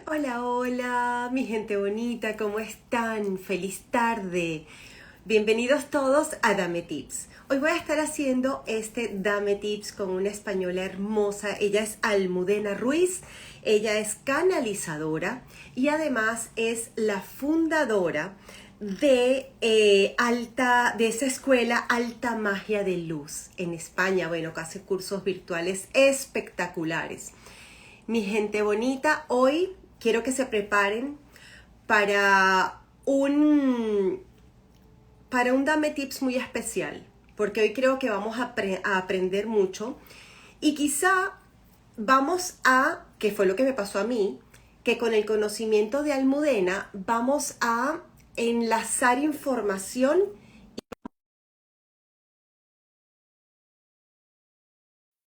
Hola, hola, mi gente bonita, ¿cómo están? Feliz tarde. Bienvenidos todos a Dame Tips. Hoy voy a estar haciendo este Dame Tips con una española hermosa. Ella es Almudena Ruiz, ella es canalizadora y además es la fundadora de esa escuela Alta Magia de Luz en España. Bueno, que hace cursos virtuales espectaculares. Mi gente bonita, hoy quiero que se preparen para un, para un Dame Tips muy especial, porque hoy creo que vamos a aprender mucho y quizá que fue lo que me pasó a mí, que con el conocimiento de Almudena vamos a enlazar información.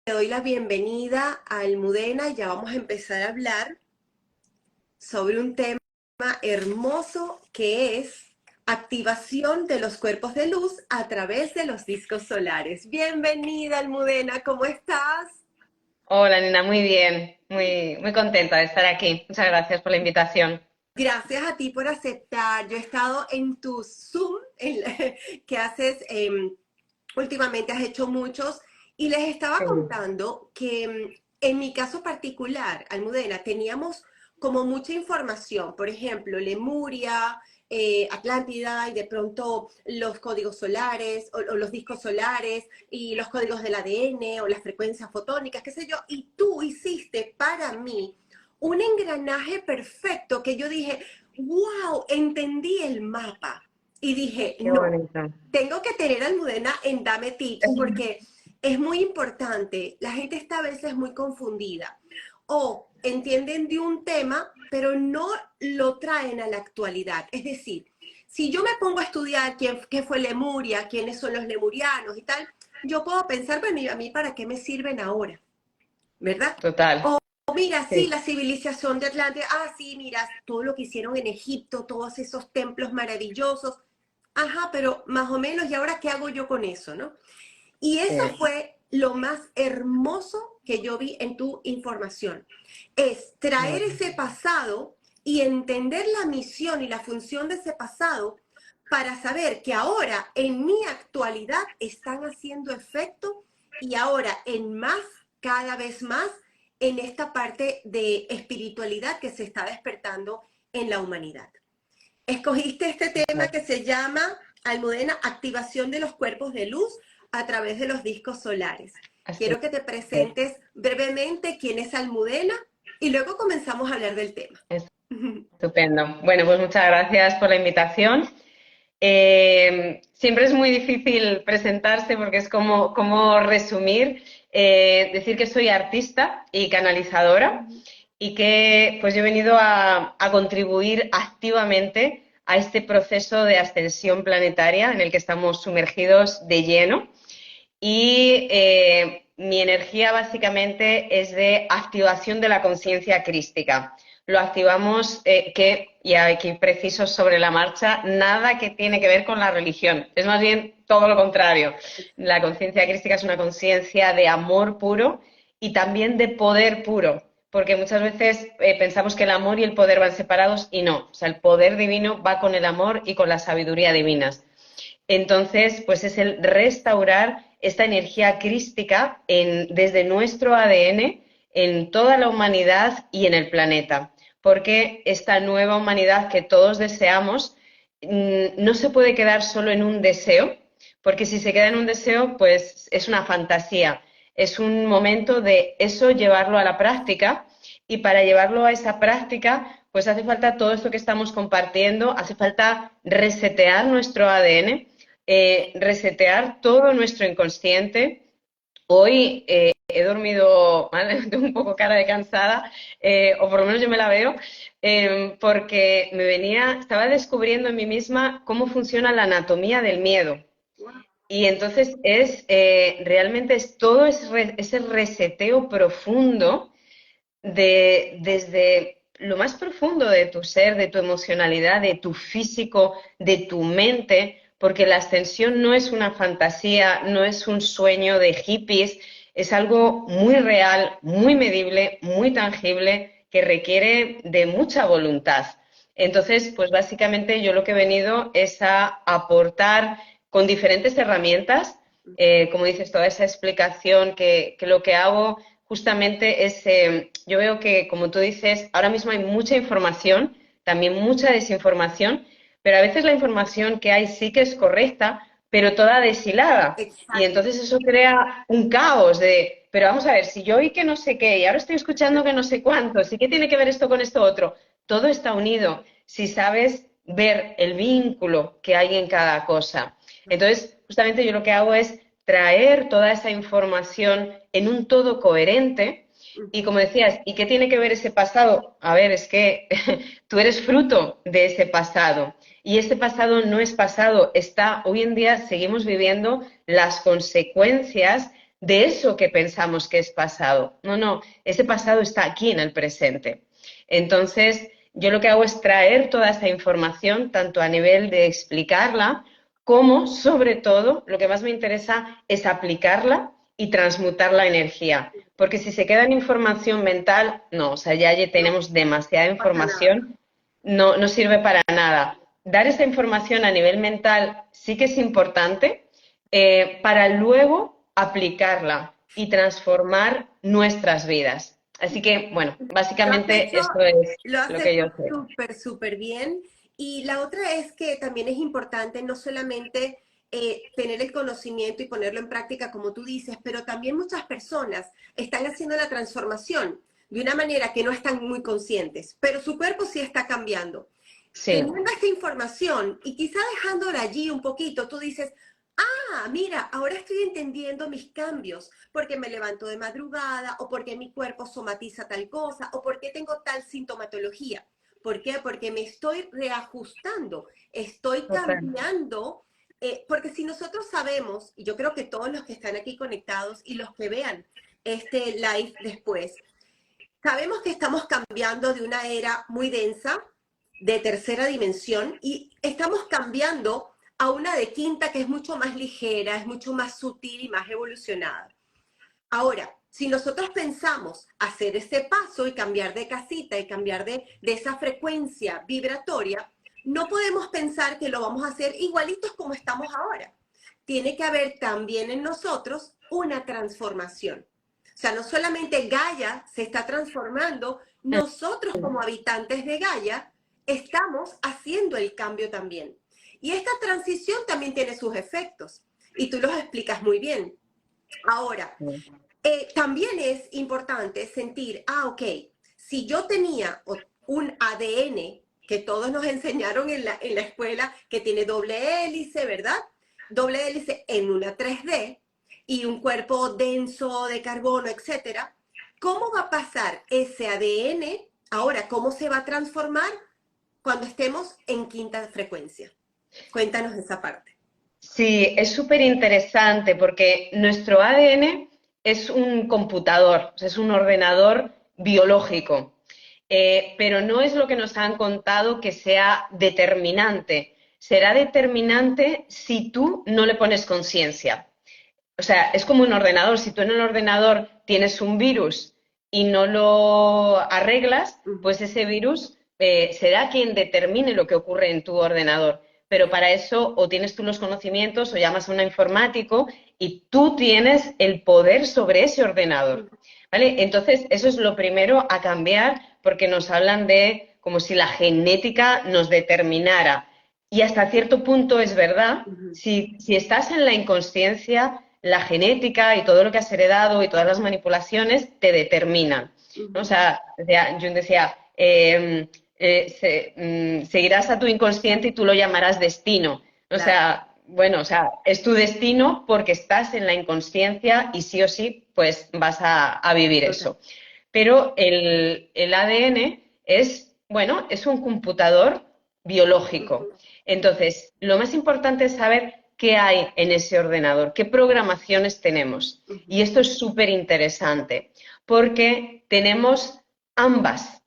Le doy la bienvenida a Almudena y ya vamos a empezar a hablar sobre un tema hermoso que es activación de los cuerpos de luz a través de los discos solares. Bienvenida, Almudena, ¿cómo estás? Hola Nina, muy bien, muy contenta de estar aquí. Muchas gracias por la invitación. Gracias a ti por aceptar. Yo he estado en tu Zoom que haces, últimamente has hecho muchos, y les estaba Sí. contando que en mi caso particular, Almudena, teníamos como mucha información, por ejemplo, Lemuria, Atlántida y de pronto los códigos solares o los discos solares y los códigos del ADN o las frecuencias fotónicas, qué sé yo, y tú hiciste para mí un engranaje perfecto que yo dije, wow, entendí el mapa. Y dije, Qué no, bonito. tengo que tener a Almudena en Dame Tips porque es muy importante. La gente está a veces muy confundida o entienden de un tema, pero no lo traen a la actualidad. Es decir, si yo me pongo a estudiar qué fue Lemuria, quiénes son los lemurianos y tal, yo puedo pensar, bueno, ¿y a mí para qué me sirven ahora? ¿Verdad? Total. O mira, sí, Sí. la civilización de Atlántida, sí, mira, todo lo que hicieron en Egipto, todos esos templos maravillosos. Ajá, pero más o menos, ¿y ahora qué hago yo con eso, no? Y eso Sí. fue lo más hermoso que yo vi en tu información. Es traer ese pasado y entender la misión y la función de ese pasado para saber que ahora, en mi actualidad, están haciendo efecto y ahora en más, cada vez más, en esta parte de espiritualidad que se está despertando en la humanidad. Escogiste este tema que se llama, Almudena, activación de los cuerpos de luz a través de los discos solares. Así Quiero que te es. presentes brevemente quién es Almudena y luego comenzamos a hablar del tema. Estupendo. Bueno, pues muchas gracias por la invitación. Siempre es muy difícil presentarse porque es como resumir, decir que soy artista y canalizadora y que pues yo he venido a contribuir activamente a este proceso de ascensión planetaria en el que estamos sumergidos de lleno. Y mi energía básicamente es de activación de la conciencia crística. Lo activamos, y aquí preciso sobre la marcha, nada que tiene que ver con la religión. Es más bien todo lo contrario. La conciencia crística es una conciencia de amor puro y también de poder puro. Porque muchas veces pensamos que el amor y el poder van separados y no. O sea, el poder divino va con el amor y con la sabiduría divinas. Entonces, pues es el restaurar esta energía crística desde nuestro ADN en toda la humanidad y en el planeta. Porque esta nueva humanidad que todos deseamos no se puede quedar solo en un deseo, porque si se queda en un deseo, pues es una fantasía. Es un momento de eso llevarlo a la práctica y para llevarlo a esa práctica, pues hace falta todo esto que estamos compartiendo, hace falta resetear nuestro ADN, resetear todo nuestro inconsciente. Hoy he dormido mal, tengo un poco cara de cansada, o por lo menos yo me la veo, porque estaba descubriendo en mí misma cómo funciona la anatomía del miedo. Y entonces realmente es todo ese reseteo profundo desde lo más profundo de tu ser, de tu emocionalidad, de tu físico, de tu mente, porque la ascensión no es una fantasía, no es un sueño de hippies, es algo muy real, muy medible, muy tangible que requiere de mucha voluntad. Entonces, pues básicamente yo lo que he venido es a aportar con diferentes herramientas, como dices, toda esa explicación que lo que hago justamente es, yo veo que, como tú dices, ahora mismo hay mucha información, también mucha desinformación, pero a veces la información que hay sí que es correcta, pero toda deshilada. Y Exacto. entonces eso crea un caos de, pero vamos a ver, si yo oí que no sé qué y ahora estoy escuchando que no sé cuánto, ¿sí qué tiene que ver esto con esto otro? Todo está unido si sabes ver el vínculo que hay en cada cosa. Entonces, justamente yo lo que hago es traer toda esa información en un todo coherente. Y como decías, ¿y qué tiene que ver ese pasado? A ver, es que tú eres fruto de ese pasado. Y ese pasado no es pasado, está, hoy en día seguimos viviendo las consecuencias de eso que pensamos que es pasado. No, no, ese pasado está aquí en el presente. Entonces, yo lo que hago es traer toda esa información, tanto a nivel de explicarla, como, sobre todo, lo que más me interesa es aplicarla y transmutar la energía. Porque si se queda en información mental, no, o sea, ya No tenemos demasiada pasa nada. información, no, no sirve para nada. Dar esa información a nivel mental sí que es importante para luego aplicarla y transformar nuestras vidas. Así que, bueno, Lo has básicamente hecho, esto es lo has lo que yo hecho sé. súper, súper bien. Y la otra es que también es importante no solamente tener el conocimiento y ponerlo en práctica, como tú dices, pero también muchas personas están haciendo la transformación de una manera que no están muy conscientes, pero su cuerpo sí está cambiando. Sí, Teniendo esta información y quizá dejándola allí un poquito, tú dices, mira, ahora estoy entendiendo mis cambios, porque me levanto de madrugada, o porque mi cuerpo somatiza tal cosa, o porque tengo tal sintomatología. ¿Por qué? Porque me estoy reajustando, estoy total. cambiando, porque si nosotros sabemos, y yo creo que todos los que están aquí conectados y los que vean este live después, sabemos que estamos cambiando de una era muy densa, de tercera dimensión, y estamos cambiando a una de quinta que es mucho más ligera, es mucho más sutil y más evolucionada. Ahora, si nosotros pensamos hacer ese paso y cambiar de casita y cambiar de esa frecuencia vibratoria, no podemos pensar que lo vamos a hacer igualitos como estamos ahora. Tiene que haber también en nosotros una transformación. O sea, no solamente Gaia se está transformando, nosotros como habitantes de Gaia estamos haciendo el cambio también. Y esta transición también tiene sus efectos. Y tú los explicas muy bien. Ahora, también es importante sentir, ok, si yo tenía un ADN que todos nos enseñaron en la escuela, que tiene doble hélice, ¿verdad? Doble hélice en una 3D y un cuerpo denso de carbono, etcétera. ¿Cómo va a pasar ese ADN ahora? ¿Cómo se va a transformar cuando estemos en quinta frecuencia? Cuéntanos esa parte. Sí, es súper interesante porque nuestro ADN es un computador, o sea, es un ordenador biológico, pero no es lo que nos han contado que sea determinante. Será determinante si tú no le pones conciencia. O sea, es como un ordenador. Si tú en el ordenador tienes un virus y no lo arreglas, pues ese virus será quien determine lo que ocurre en tu ordenador. Pero para eso o tienes tú los conocimientos o llamas a un informático y tú tienes el poder sobre ese ordenador. ¿Vale? Entonces, eso es lo primero a cambiar porque nos hablan de como si la genética nos determinara. Y hasta cierto punto es verdad, si estás en la inconsciencia, la genética y todo lo que has heredado y todas las manipulaciones te determinan, ¿no? O sea, yo decía, seguirás a tu inconsciente y tú lo llamarás destino. O Claro. sea, bueno, o sea, es tu destino porque estás en la inconsciencia y sí o sí, pues vas a vivir Total. eso. Pero el ADN es, bueno, es un computador biológico. Entonces, lo más importante es saber qué hay en ese ordenador, qué programaciones tenemos. Y esto es súper interesante porque tenemos ambas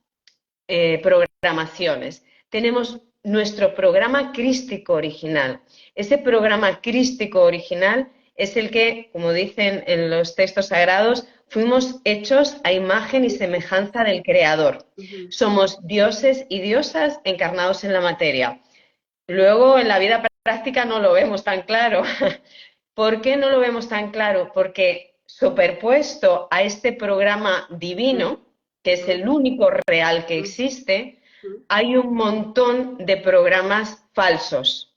programaciones. Tenemos nuestro programa crístico original. Ese programa crístico original es el que, como dicen en los textos sagrados, fuimos hechos a imagen y semejanza del Creador. Somos dioses y diosas encarnados en la materia. Luego, en la vida práctica no lo vemos tan claro. ¿Por qué no lo vemos tan claro? Porque superpuesto a este programa divino, que es el único real que existe, hay un montón de programas falsos,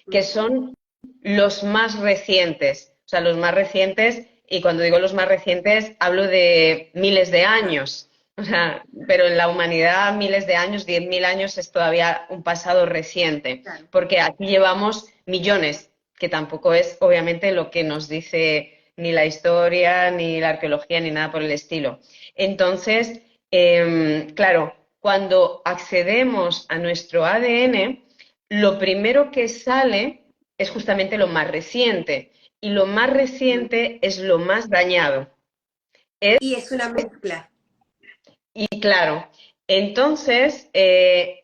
que son los más recientes. O sea, los más recientes, y cuando digo los más recientes, hablo de miles de años. O sea, pero en la humanidad miles de años, 10.000 años es todavía un pasado reciente, porque aquí llevamos millones, que tampoco es obviamente lo que nos dice ni la historia, ni la arqueología, ni nada por el estilo. Entonces, claro, cuando accedemos a nuestro ADN, lo primero que sale es justamente lo más reciente, y lo más reciente es lo más dañado. Y es una mezcla. Y claro, entonces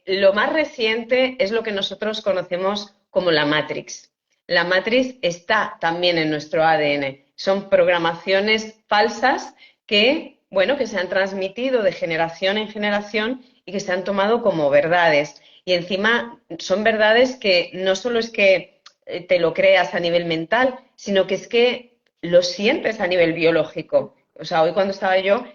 lo más reciente es lo que nosotros conocemos como la Matrix. La Matrix está también en nuestro ADN. Son programaciones falsas que, bueno, que se han transmitido de generación en generación y que se han tomado como verdades. Y encima son verdades que no solo es que te lo creas a nivel mental, sino que es que lo sientes a nivel biológico. O sea, hoy cuando estaba yo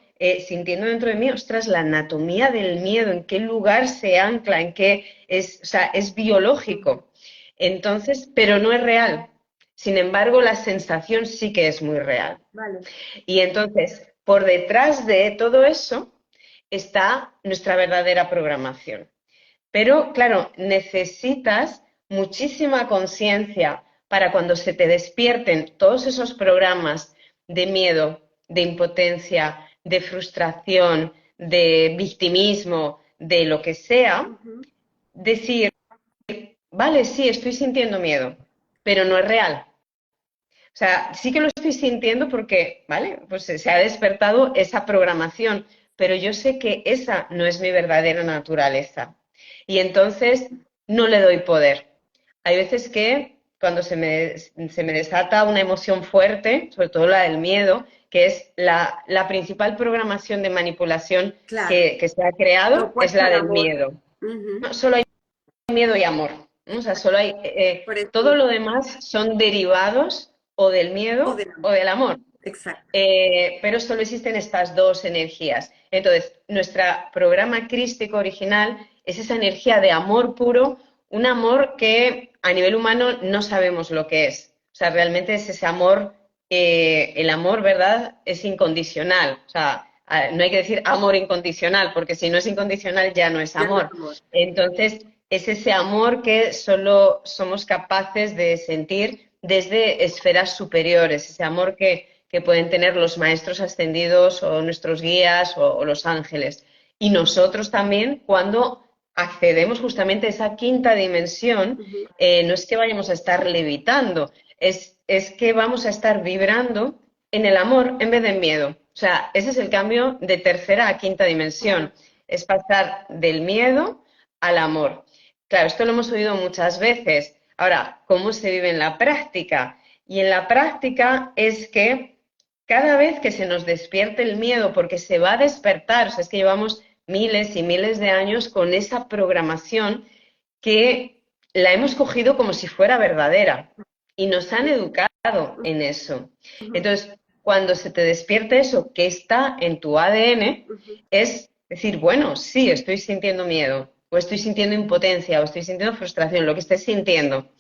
sintiendo dentro de mí, ostras, la anatomía del miedo, en qué lugar se ancla, en qué es, o sea, es biológico. Entonces, pero no es real. Sin embargo, la sensación sí que es muy real. Vale. Y entonces, por detrás de todo eso está nuestra verdadera programación. Pero, claro, necesitas muchísima conciencia para cuando se te despierten todos esos programas de miedo, de impotencia, de frustración, de victimismo, de lo que sea, decir, vale, sí, estoy sintiendo miedo, pero no es real. O sea, sí que lo estoy sintiendo porque, ¿vale? Pues se ha despertado esa programación, pero yo sé que esa no es mi verdadera naturaleza. Y entonces no le doy poder. Hay veces que cuando se me desata una emoción fuerte, sobre todo la del miedo, que es la principal programación de manipulación Claro, que se ha lo creado, es opuesto la al del amor. miedo. Ujú. No, solo hay miedo y amor, ¿no? O sea, solo hay, Por eso, todo lo demás son derivados o del o miedo del o amor. del amor. Exacto. Pero solo existen estas dos energías. Entonces, nuestro programa crístico original es esa energía de amor puro, un amor que a nivel humano no sabemos lo que es. O sea, realmente es ese amor, el amor, ¿verdad? Es incondicional. O sea, no hay que decir amor incondicional, porque si no es incondicional ya no es Ya no es amor. amor. Entonces, es ese amor que solo somos capaces de sentir desde esferas superiores, ese amor que pueden tener los maestros ascendidos o nuestros guías o los ángeles. Y nosotros también, cuando accedemos justamente a esa quinta dimensión, Ujú. no es que vayamos a estar levitando, es que vamos a estar vibrando en el amor en vez de en miedo. O sea, ese es el cambio de tercera a quinta dimensión. Es pasar del miedo al amor. Claro, esto lo hemos oído muchas veces. Ahora, ¿cómo se vive en la práctica? Y en la práctica es que cada vez que se nos despierte el miedo, porque se va a despertar, o sea, es que llevamos miles y miles de años con esa programación que la hemos cogido como si fuera verdadera y nos han educado en eso. Entonces, cuando se te despierte eso que está en tu ADN, es decir, bueno, sí, estoy sintiendo miedo, o estoy sintiendo impotencia, o estoy sintiendo frustración, lo que estés sintiendo.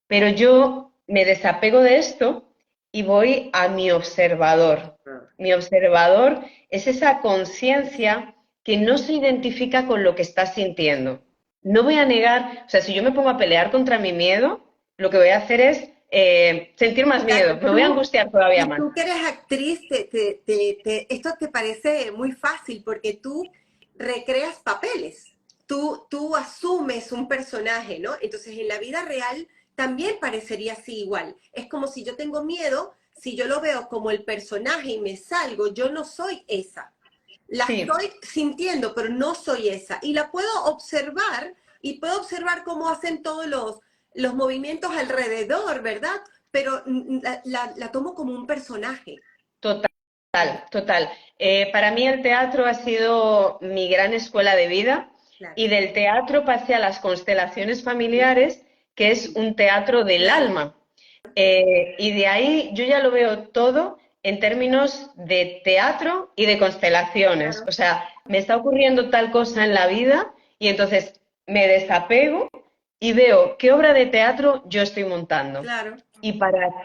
Pero yo me desapego de esto y voy a mi observador. Mi observador es esa conciencia que no se identifica con lo que está sintiendo. No voy a negar, o sea, si yo me pongo a pelear contra mi miedo, lo que voy a hacer es sentir más miedo, Claro, me voy a angustiar todavía y más. tú que eres actriz, esto te parece muy fácil porque tú recreas papeles, tú asumes un personaje, ¿no? Entonces en la vida real también parecería así igual. Es como si yo tengo miedo, si yo lo veo como el personaje y me salgo, yo no soy esa. La Sí, estoy sintiendo, pero no soy esa. Y la puedo observar y puedo observar cómo hacen todos los movimientos alrededor, ¿verdad? Pero la tomo como un personaje. Total. Para mí el teatro ha sido mi gran escuela de vida Claro, y del teatro pasé a las constelaciones familiares, que es un teatro del claro, alma. Y de ahí yo ya lo veo todo en términos de teatro y de constelaciones. claro, O sea, me está ocurriendo tal cosa en la vida y entonces me desapego y veo qué obra de teatro yo estoy montando claro, y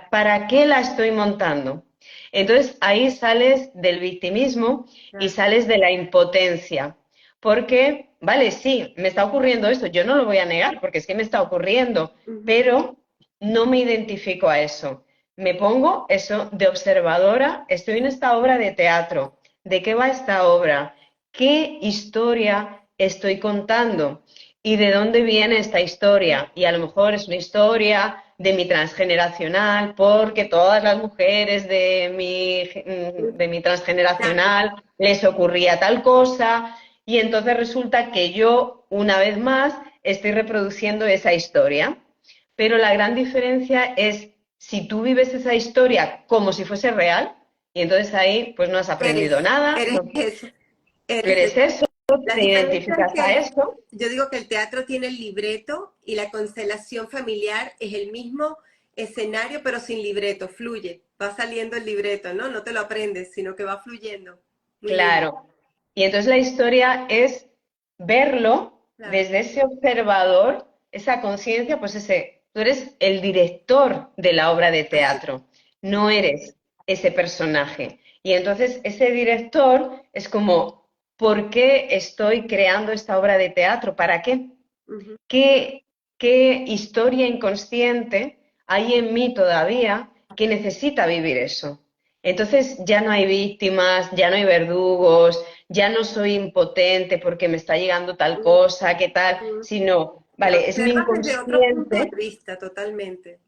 para qué la estoy montando. Entonces ahí sales del victimismo y claro. sales de la impotencia. Porque, vale, sí, me está ocurriendo esto, yo no lo voy a negar porque es que me está ocurriendo, Ujú. pero no me identifico a eso. Me pongo eso de observadora, estoy en esta obra de teatro. ¿De qué va esta obra? ¿Qué historia estoy contando? ¿Y de dónde viene esta historia? Y a lo mejor es una historia de mi transgeneracional, porque todas las mujeres de mi Claro, transgeneracional les ocurría tal cosa, y entonces resulta que yo, una vez más, estoy reproduciendo esa historia. Pero la gran diferencia es si tú vives esa historia como si fuese real, y entonces ahí pues no has aprendido nada, eres no eso, eres eres eso. eso, La te diferencia es identificas que a eso. yo digo que el teatro tiene el libreto y la constelación familiar es el mismo escenario, pero sin libreto, fluye. Va saliendo el libreto, ¿no? No te lo aprendes, sino que va fluyendo. Muy lindo. Claro. Y entonces la historia es verlo Claro. desde ese observador, esa conciencia, pues tú eres el director de la obra de Así. teatro, no eres ese personaje. Y entonces ese director es como, ¿por qué estoy creando esta obra de teatro? ¿Para qué? Ujú, ¿Qué, qué historia inconsciente hay en mí todavía que necesita vivir eso? Entonces ya no hay víctimas, ya no hay verdugos, ya no soy impotente porque me está llegando tal cosa, qué tal, ujú. sino, Lo vale, es mi observas desde otro punto de inconsciente vista, totalmente.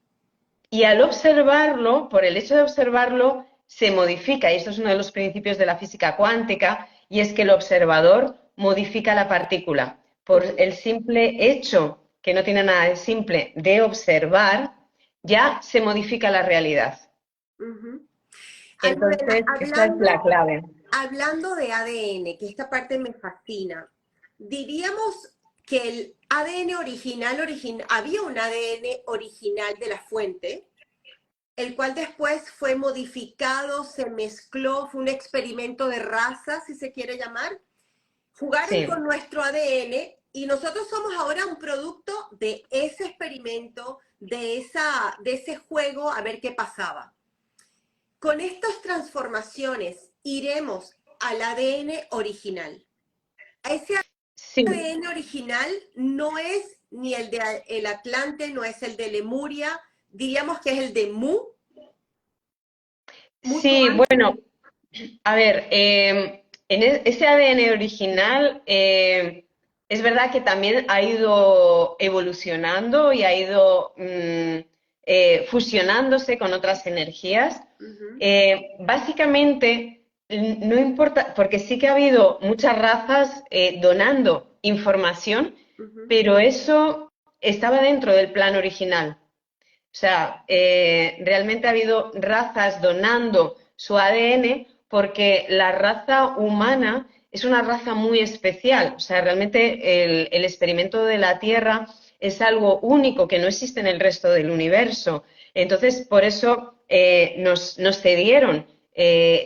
y al observarlo, por el hecho de observarlo, se modifica, y esto es uno de los principios de la física cuántica, y es que el observador modifica la partícula. Por Ujú, el simple hecho, que no tiene nada de simple, de observar, ya se modifica la realidad. ujú. Almudena, Entonces, esa es la clave. hablando de ADN, que esta parte me fascina, diríamos que el ADN había un ADN original de la fuente, el cual después fue modificado, se mezcló, fue un experimento de raza, si se quiere llamar. Jugaron con Sí, nuestro ADN y nosotros somos ahora un producto de ese experimento, de ese juego, a ver qué pasaba. Con estas transformaciones iremos al ADN original. Ese sí. ADN original no es ni el de el Atlante, no es el de Lemuria, diríamos que es el de Mu, mucho Sí, antes. bueno, a ver, en ese ADN original es verdad que también ha ido evolucionando y ha ido fusionándose con otras energías. Ujú, Básicamente, no importa, porque sí que ha habido muchas razas donando información, ujú, pero eso estaba dentro del plan original. O sea, realmente ha habido razas donando su ADN porque la raza humana es una raza muy especial. O sea, realmente el experimento de la Tierra es algo único que no existe en el resto del universo. Entonces, por eso nos cedieron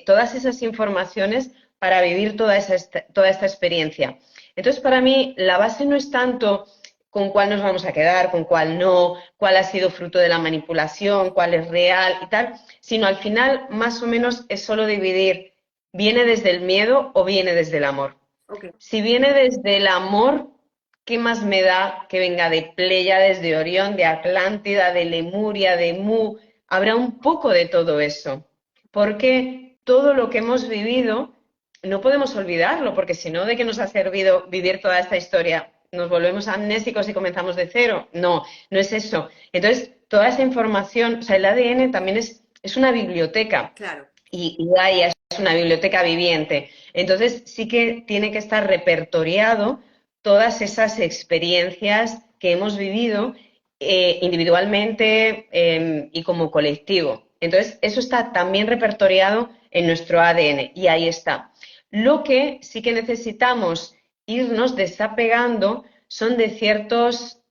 todas esas informaciones para vivir toda esta experiencia. Entonces, para mí, la base no es tanto con cuál nos vamos a quedar, con cuál no, cuál ha sido fruto de la manipulación, cuál es real y tal, sino al final más o menos es solo dividir, ¿viene desde el miedo o viene desde el amor? ok. Si viene desde el amor, ¿qué más me da que venga de Pléyades, de Orión, de Atlántida, de Lemuria, de Mu? Habrá un poco de todo eso, porque todo lo que hemos vivido no podemos olvidarlo, porque si no, ¿de qué nos ha servido vivir toda esta historia? ¿Nos volvemos amnésicos y comenzamos de cero? No, no es eso. Entonces, toda esa información, o sea, el ADN también es una biblioteca Claro. y Gaia es una biblioteca viviente. Entonces, sí que tiene que estar repertoriado todas esas experiencias que hemos vivido individualmente y como colectivo. Entonces, eso está también repertoriado en nuestro ADN, y ahí está. Lo que sí que necesitamos irnos desapegando son de ciertas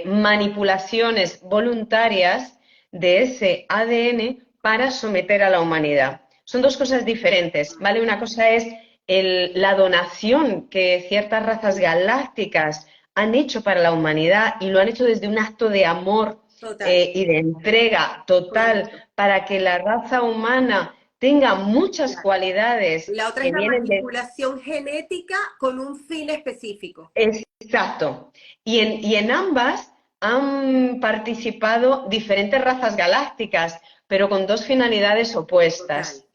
manipulaciones voluntarias de ese ADN para someter a la humanidad. Son dos cosas diferentes, ¿vale? Una cosa es la donación que ciertas razas galácticas han hecho para la humanidad, y lo han hecho desde un acto de amor Total. y de entrega total Correcto. para que la raza humana tenga muchas Claro. cualidades La otra que es la vienen de... manipulación genética con un fin específico. Exacto. Y en ambas han participado diferentes razas galácticas, pero con dos finalidades Total. opuestas.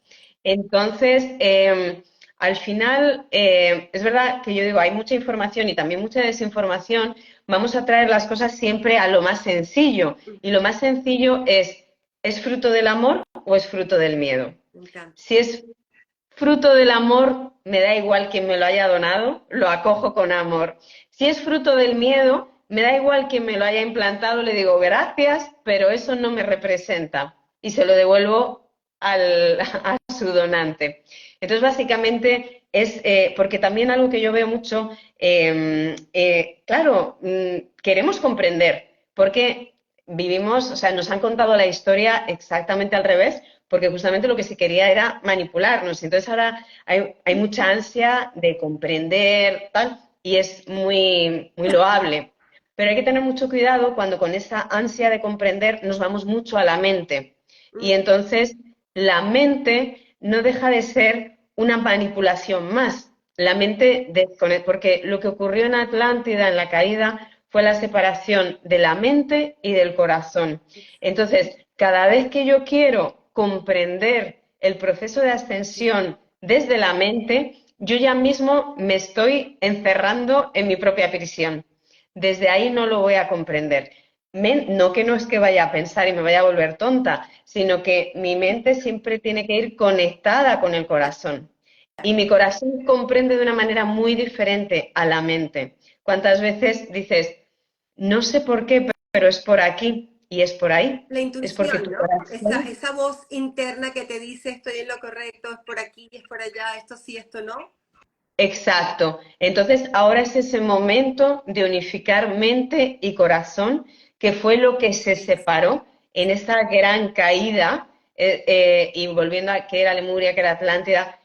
Entonces, al final, es verdad que yo digo, hay mucha información y también mucha desinformación. Vamos a traer las cosas siempre a lo más sencillo. Y lo más sencillo ¿es fruto del amor o es fruto del miedo? Me encanta. Si es fruto del amor, me da igual quién me lo haya donado, lo acojo con amor. Si es fruto del miedo, me da igual quién me lo haya implantado, le digo gracias, pero eso no me representa y se lo devuelvo a su donante. Entonces, básicamente es, porque también algo que yo veo mucho, claro, queremos comprender, porque vivimos, o sea, nos han contado la historia exactamente al revés, porque justamente lo que se quería era manipularnos. Entonces ahora hay mucha ansia de comprender, tal, y es muy, muy loable. Pero hay que tener mucho cuidado cuando con esa ansia de comprender nos vamos mucho a la mente. Y entonces la mente no deja de ser una manipulación más. La mente desconecta, porque lo que ocurrió en Atlántida, en la caída, fue la separación de la mente y del corazón. Entonces, cada vez que yo quiero comprender el proceso de ascensión desde la mente, yo ya mismo me estoy encerrando en mi propia prisión. Desde ahí no lo voy a comprender. No que no es que vaya a pensar y me vaya a volver tonta, sino que mi mente siempre tiene que ir conectada con el corazón. Y mi corazón comprende de una manera muy diferente a la mente. ¿Cuántas veces dices, no sé por qué, pero es por aquí y es por ahí? La Es porque intuición, tu ¿no? corazón... Esa voz interna que te dice estoy en lo correcto, es por aquí, es por allá, esto sí, esto no. Exacto. Entonces, ahora es ese momento de unificar mente y corazón, que fue lo que se separó en esa gran caída, y volviendo a que era Lemuria, que era Atlántida,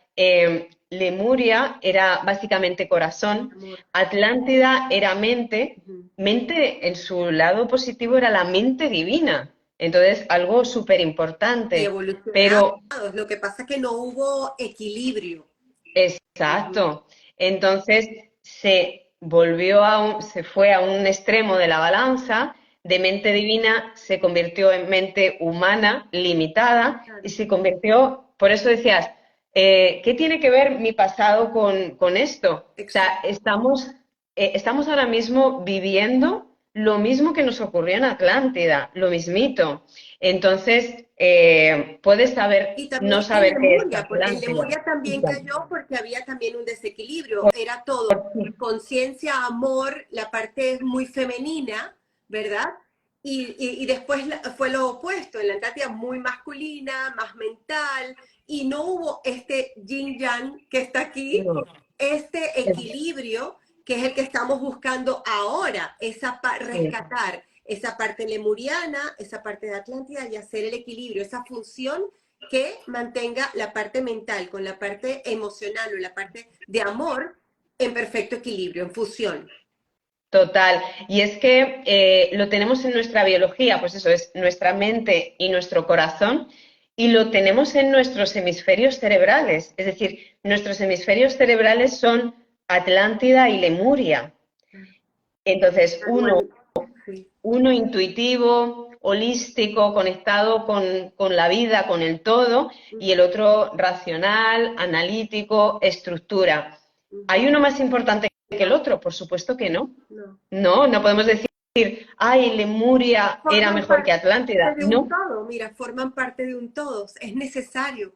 Lemuria era básicamente corazón, Amor. Atlántida era mente, Ujú. mente en su lado positivo era la mente divina. Entonces, algo súper Y importante. evolucionados. Pero Lo que pasa es que no hubo equilibrio. Ujú. exacto. Entonces se fue a un extremo de la balanza, de mente divina se convirtió en mente humana, limitada, y Claro. se convirtió, por eso decías, ¿qué tiene que ver mi pasado con esto? O sea, Exacto. estamos ahora mismo viviendo lo mismo que nos ocurrió en Atlántida, lo mismito. Entonces, puedes Y no también en saber qué es Lemuria, porque en Atlántida. Lemuria también Exacto. cayó porque había también un desequilibrio. Era todo conciencia, amor, la parte muy femenina, ¿verdad? Y después fue lo opuesto, en la Antártida muy masculina, más mental, y no hubo este yin yang que está aquí, No, este equilibrio que es el que estamos buscando ahora, sí, rescatar esa parte lemuriana, esa parte de Atlántida y hacer el equilibrio, esa función que mantenga la parte mental con la parte emocional o la parte de amor en perfecto equilibrio, en fusión. total. Y es que lo tenemos en nuestra biología, pues eso es nuestra mente y nuestro corazón, y lo tenemos en nuestros hemisferios cerebrales. Es decir, nuestros hemisferios cerebrales son Atlántida y Lemuria. Entonces, uno Manuel, sí. uno intuitivo, holístico, conectado con la vida, con el todo, y el otro racional, analítico, estructura. ¿Hay uno más importante que el otro? Por supuesto que no. No. No, no podemos decir, ay, Lemuria era Forman mejor que parte Atlántida. de un No, todo, mira, forman parte de un todo, es necesario.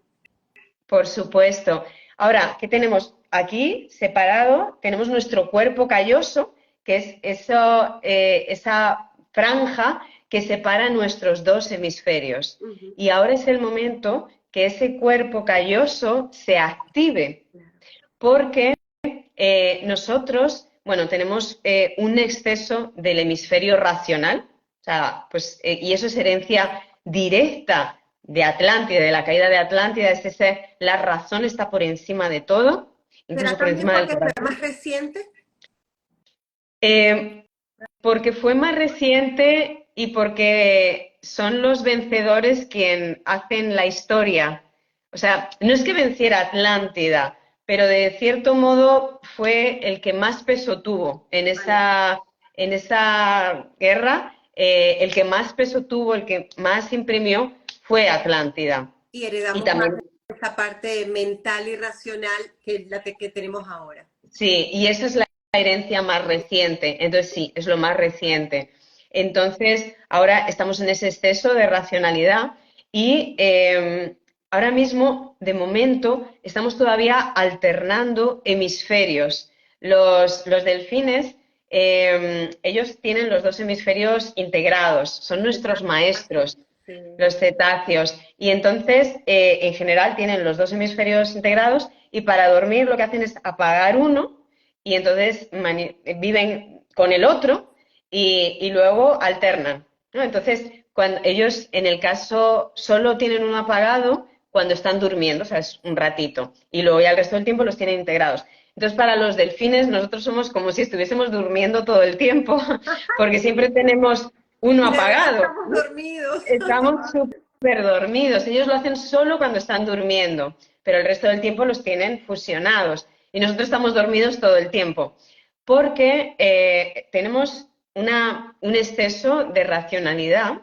por supuesto. Ahora, ¿qué tenemos? Aquí, separado, tenemos nuestro cuerpo calloso, que es esa franja que separa nuestros dos hemisferios. Uh -huh. Y ahora es el momento que ese cuerpo calloso se active, porque nosotros, bueno, tenemos un exceso del hemisferio racional, o sea, pues, y eso es herencia directa de Atlántida, de la caída de Atlántida, es ese, la razón está por encima de todo, ¿Será incluso por también encima del porque fue corazón. más reciente? Eh, Porque fue más reciente y porque son los vencedores quien hacen la historia. O sea, no es que venciera Atlántida, pero de cierto modo fue el que más peso tuvo en esa guerra. El que más peso tuvo, el que más imprimió, fue Atlántida. Y Y heredamos más también, esa parte mental y racional que la que tenemos ahora. sí, y esa es la herencia más reciente. Entonces, sí, es lo más reciente. Entonces, ahora estamos en ese exceso de racionalidad y ahora mismo, de momento, estamos todavía alternando hemisferios. Los delfines, ellos tienen los dos hemisferios integrados, son nuestros maestros, Sí. los cetáceos. Y entonces, en general, tienen los dos hemisferios integrados y para dormir lo que hacen es apagar uno y entonces viven con el otro y luego alternan, ¿no? Entonces, cuando ellos, en el caso, solo tienen uno apagado cuando están durmiendo, o sea, es un ratito, y luego ya el resto del tiempo los tienen integrados. Entonces, para los delfines, nosotros somos como si estuviésemos durmiendo todo el tiempo, porque siempre tenemos uno Y de verdad apagado, estamos ¿no? dormidos. Estamos súper dormidos. Ellos lo hacen solo cuando están durmiendo, pero el resto del tiempo los tienen fusionados. Y nosotros estamos dormidos todo el tiempo, porque tenemos un exceso de racionalidad.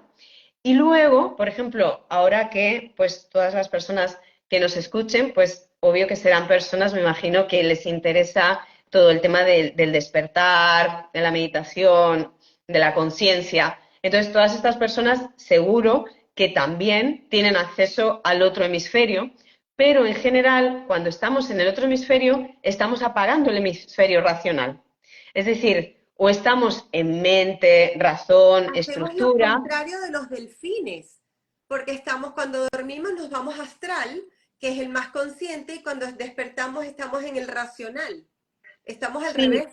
Y luego, por ejemplo, ahora que pues todas las personas que nos escuchen, pues obvio que serán personas, me imagino, que les interesa todo el tema del despertar, de la meditación, de la conciencia. Entonces, todas estas personas seguro que también tienen acceso al otro hemisferio, pero en general, cuando estamos en el otro hemisferio, estamos apagando el hemisferio racional. Es decir, o estamos en mente, razón, Hacemos lo estructura. contrario de los delfines, porque estamos cuando dormimos nos vamos astral, que es el más consciente, y cuando despertamos estamos en el racional. Estamos al Sí, revés.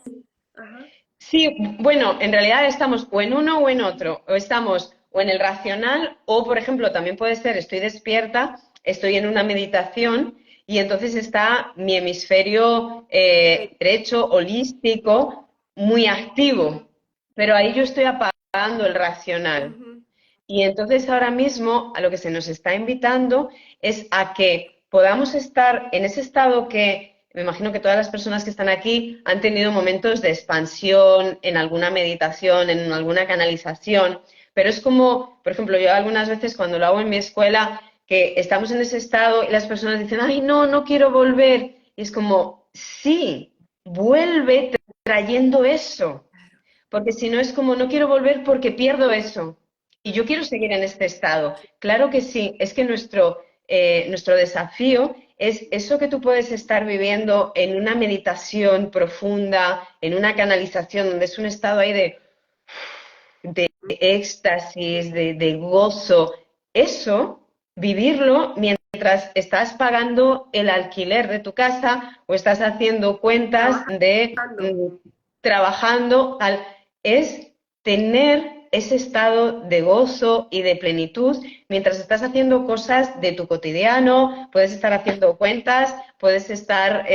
Ajá. sí, bueno, en realidad estamos o en uno o en otro, o estamos o en el racional, o por ejemplo, también puede ser, estoy despierta, estoy en una meditación y entonces está mi hemisferio derecho, holístico, muy activo, pero ahí yo estoy apagando el racional. Ujú. Y entonces ahora mismo a lo que se nos está invitando es a que podamos estar en ese estado que me imagino que todas las personas que están aquí han tenido momentos de expansión en alguna meditación, en alguna canalización, pero es como, por ejemplo, yo algunas veces cuando lo hago en mi escuela, que estamos en ese estado y las personas dicen, ay, no, no quiero volver. Y es como, sí, vuelve trayendo eso. Porque si no es como, no quiero volver porque pierdo eso. Y yo quiero seguir en este estado. Claro que sí, es que nuestro desafío es eso que tú puedes estar viviendo en una meditación profunda, en una canalización, donde es un estado ahí de éxtasis, de gozo. Eso, vivirlo mientras estás pagando el alquiler de tu casa o estás haciendo cuentas de Trabajando. trabajando, es tener ese estado de gozo y de plenitud mientras estás haciendo cosas de tu cotidiano, puedes estar haciendo cuentas, puedes estar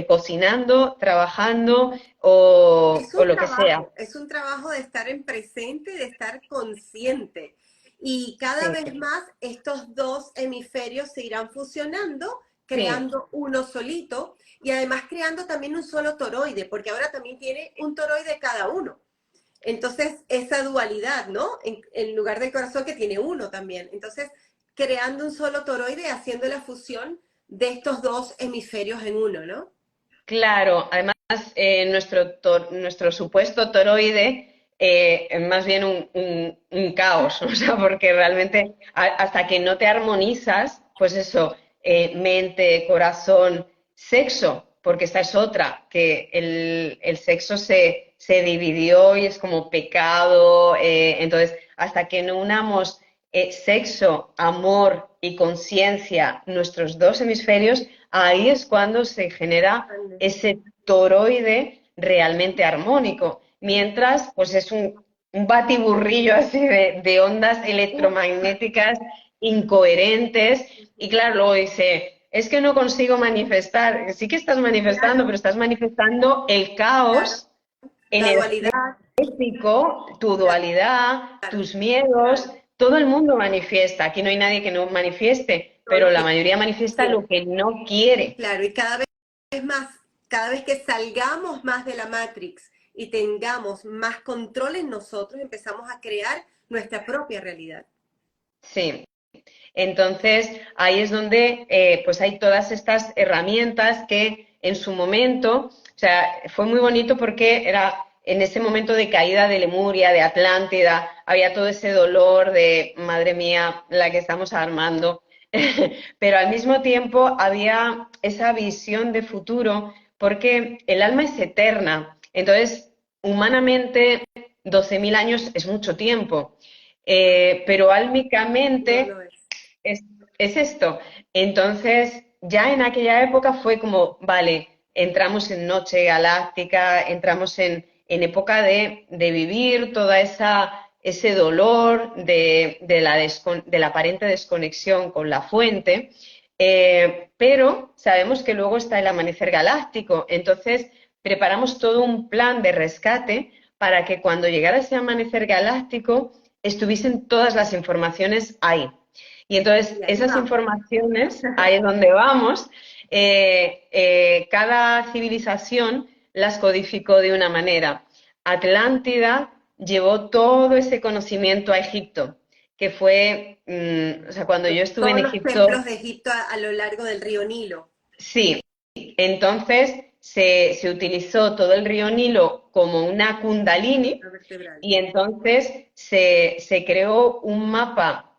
cocinando, trabajando o lo que sea. Es un trabajo de estar en presente, de estar consciente. Y cada Sí, vez más estos dos hemisferios se irán fusionando, sí, creando uno solito y además creando también un solo toroide, porque ahora también tiene un toroide cada uno. Entonces, esa dualidad, ¿no? En lugar del corazón que tiene uno también. Entonces, creando un solo toroide, haciendo la fusión de estos dos hemisferios en uno, ¿no? claro. Además, nuestro supuesto toroide es más bien un caos, o sea, porque realmente hasta que no te armonizas, pues eso, mente, corazón, sexo, porque esta es otra, que el sexo se dividió y es como pecado, entonces hasta que no unamos sexo, amor y conciencia, nuestros dos hemisferios, ahí es cuando se genera ese toroide realmente armónico. Mientras, pues es un batiburrillo así de ondas electromagnéticas incoherentes. Y claro, luego dice, es que no consigo manifestar. Sí que estás manifestando, pero estás manifestando el caos La dualidad. energético, tu dualidad, tus miedos. Todo el mundo manifiesta. Aquí no hay nadie que no manifieste, Todo pero lo la que mayoría manifiesta quiere. lo que no quiere. Claro, y cada vez más, cada vez que salgamos más de la Matrix y tengamos más control en nosotros, empezamos a crear nuestra propia realidad. Sí. Entonces, ahí es donde pues hay todas estas herramientas que en su momento, o sea, fue muy bonito porque era en ese momento de caída de Lemuria, de Atlántida, había todo ese dolor de, madre mía, la que estamos armando, pero al mismo tiempo había esa visión de futuro porque el alma es eterna, entonces, humanamente, 12.000 años es mucho tiempo, pero No álmicamente lo es. es, es esto. Entonces, ya en aquella época fue como, vale, entramos en noche galáctica, entramos en época de vivir toda ese dolor de la aparente desconexión con la fuente, pero sabemos que luego está el amanecer galáctico. Entonces, preparamos todo un plan de rescate para que cuando llegara ese amanecer galáctico estuviesen todas las informaciones ahí. Y entonces, Y ahí esas vamos. informaciones, ahí es donde vamos, cada civilización las codificó de una manera. Atlántida llevó todo ese conocimiento a Egipto, que fue, o sea, cuando yo estuve en Todos los Egipto, templos de Egipto a lo largo del río Nilo. sí, entonces se utilizó todo el río Nilo como una kundalini, La vertebral. y entonces se creó un mapa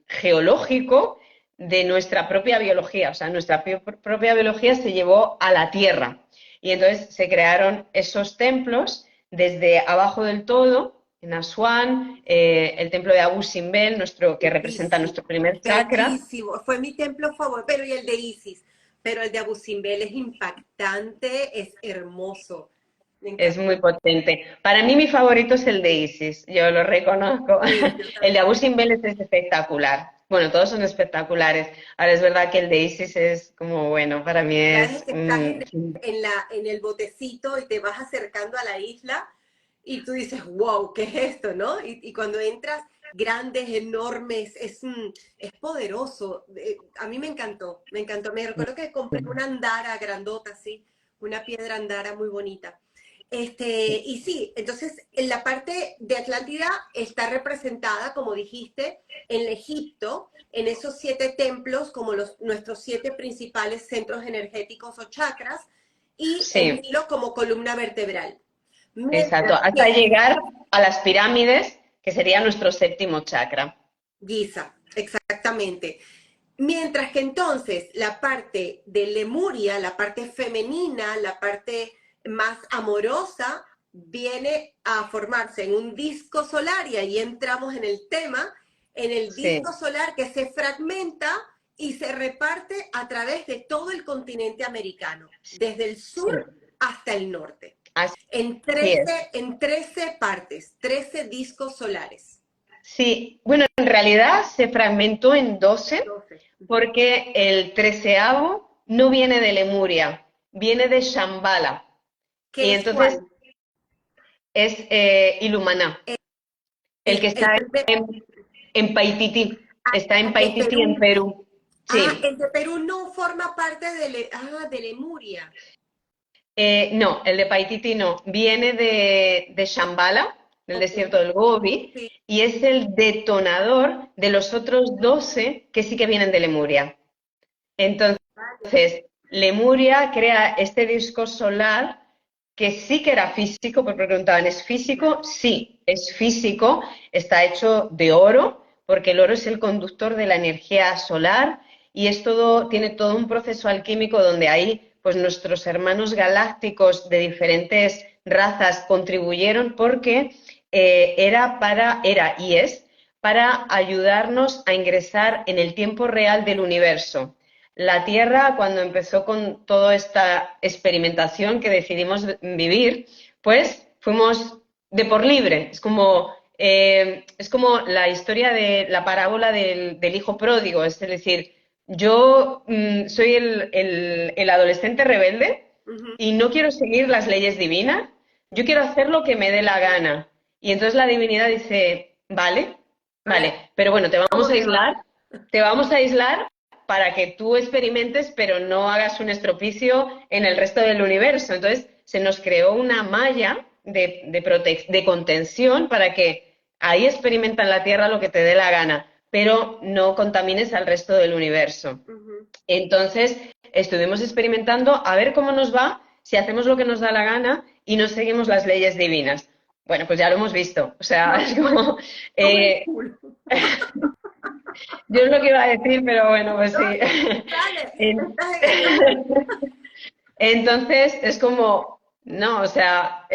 geológico de nuestra propia biología, o sea, nuestra propia biología se llevó a la Tierra. Y entonces se crearon esos templos desde abajo del todo, en Asuán, el templo de Abu Simbel, que representa nuestro Bellísimo, primer chakra. bellísimo. Fue mi templo favorito, pero y el de Isis. Pero el de Abu Simbel es impactante, es hermoso. Me Es encanta. muy potente. Para mí mi favorito es el de Isis, yo lo reconozco. Sí, yo El de también. Abu Simbel es espectacular. Bueno, todos son espectaculares. Ahora es verdad que el de Isis es como, bueno, para mí Ya desde es... que estás en el botecito y te vas acercando a la isla y tú dices, wow, ¿qué es esto, no? Y cuando entras, grandes, enormes, es poderoso. A mí me encantó, me encantó. Me recuerdo que compré una andara grandota, así, una piedra andara muy bonita. Y sí, entonces en la parte de Atlántida está representada, como dijiste, en Egipto, en esos 7 templos, como nuestros 7 principales centros energéticos o chakras, y el Sí, Nilo como columna vertebral. exacto. Mientras Hasta que llegar a las pirámides, que sería nuestro séptimo chakra. Giza, exactamente. Mientras que entonces la parte de Lemuria, la parte femenina, la parte más amorosa, viene a formarse en un disco solar y ahí entramos en el tema, en el Sí, disco solar que se fragmenta y se reparte a través de todo el continente americano, desde el sí, sur hasta el norte, así en es. 13 partes, 13 discos solares. Sí, bueno, en realidad se fragmentó en 12 12. porque el treceavo no viene de Lemuria, viene de Shambhala. Y ¿Qué es entonces cuál? es Ilumaná, el que El está en Paititi, está en de Paititi, en Perú. Perú. Sí, El de Perú no forma parte de Lemuria. no, el de Paititi no, viene de Shambhala, del Ok, desierto del Gobi, sí, y es el detonador de los otros 12 que sí que vienen de Lemuria. vale. Entonces, Lemuria crea este disco solar que sí que era físico, porque preguntaban, ¿es físico? Sí, es físico, está hecho de oro, porque el oro es el conductor de la energía solar y es todo, tiene todo un proceso alquímico donde ahí pues nuestros hermanos galácticos de diferentes razas contribuyeron porque era y es para ayudarnos a ingresar en el tiempo real del universo. La Tierra, cuando empezó con toda esta experimentación que decidimos vivir, pues fuimos de por libre. Es como la historia de la parábola del hijo pródigo. Es decir, yo soy el adolescente rebelde Ujú. y no quiero seguir las leyes divinas, yo quiero hacer lo que me dé la gana. Y entonces la divinidad dice, vale, A ver, vale, pero bueno, ¿cómo te va? te vamos a aislar para que tú experimentes, pero no hagas un estropicio en el resto del universo. Entonces se nos creó una malla de contención para que ahí experimenta en la Tierra lo que te dé la gana, pero no contamines al resto del universo. Ujú. Entonces, estuvimos experimentando a ver cómo nos va si hacemos lo que nos da la gana y no seguimos las leyes divinas. Bueno, pues ya lo hemos visto. O sea, No, es pues, como... como el eh, culo. yo es lo que iba a decir, pero bueno, pues No, sí. dale, En- estás en eso. Entonces, es como, no, o sea,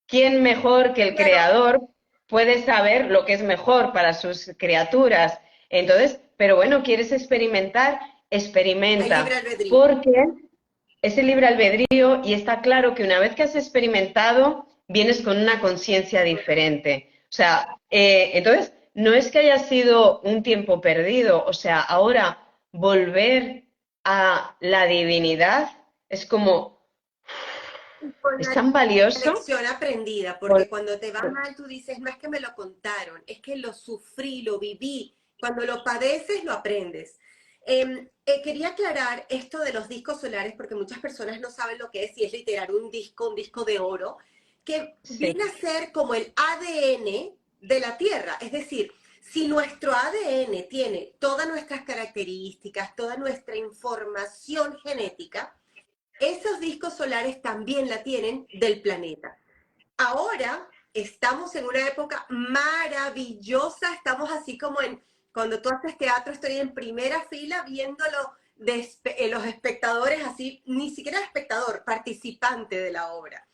¿quién mejor que el Claro, creador puede saber lo que es mejor para sus criaturas? Entonces, pero bueno, ¿quieres experimentar? hay libre Experimenta, albedrío. porque es el libre albedrío y está claro que una vez que has experimentado, vienes con una conciencia diferente. O sea, entonces, no es que haya sido un tiempo perdido, o sea, ahora volver a la divinidad es como, Con es la tan valioso. lección aprendida, porque Vol- cuando te va mal, tú dices, no es que me lo contaron, es que lo sufrí, lo viví. Cuando lo padeces, lo aprendes. Quería aclarar esto de los discos solares, porque muchas personas no saben lo que es, y es literal un disco de oro, que Sí, viene a ser como el ADN de la Tierra. Es decir, si nuestro ADN tiene todas nuestras características, toda nuestra información genética, esos discos solares también la tienen del planeta. Ahora estamos en una época maravillosa, estamos así como cuando tú haces teatro, estoy en primera fila viéndolo los espectadores, así, ni siquiera espectador, participante de la obra.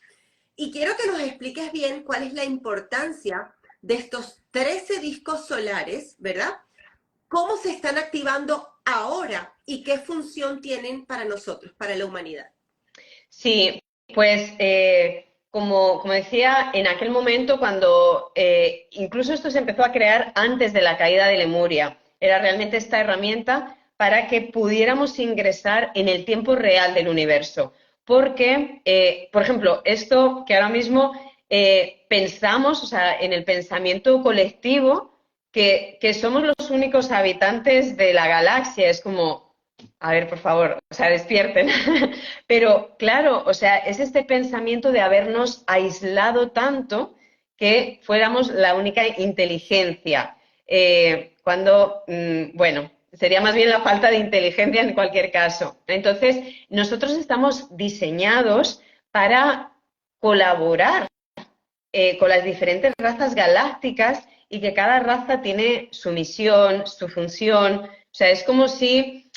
Y quiero que nos expliques bien cuál es la importancia de estos 13 discos solares, ¿verdad? ¿Cómo se están activando ahora y qué función tienen para nosotros, para la humanidad? sí, pues como decía, en aquel momento cuando incluso esto se empezó a crear antes de la caída de Lemuria, era realmente esta herramienta para que pudiéramos ingresar en el tiempo real del universo. Porque, por ejemplo, esto que ahora mismo pensamos, o sea, en el pensamiento colectivo, que somos los únicos habitantes de la galaxia, es como, a ver, por favor, o sea, despierten. Pero claro, o sea, es este pensamiento de habernos aislado tanto que fuéramos la única inteligencia. Bueno, sería más bien la falta de inteligencia en cualquier caso. Entonces, nosotros estamos diseñados para colaborar con las diferentes razas galácticas y que cada raza tiene su misión, su función. O sea, es como si,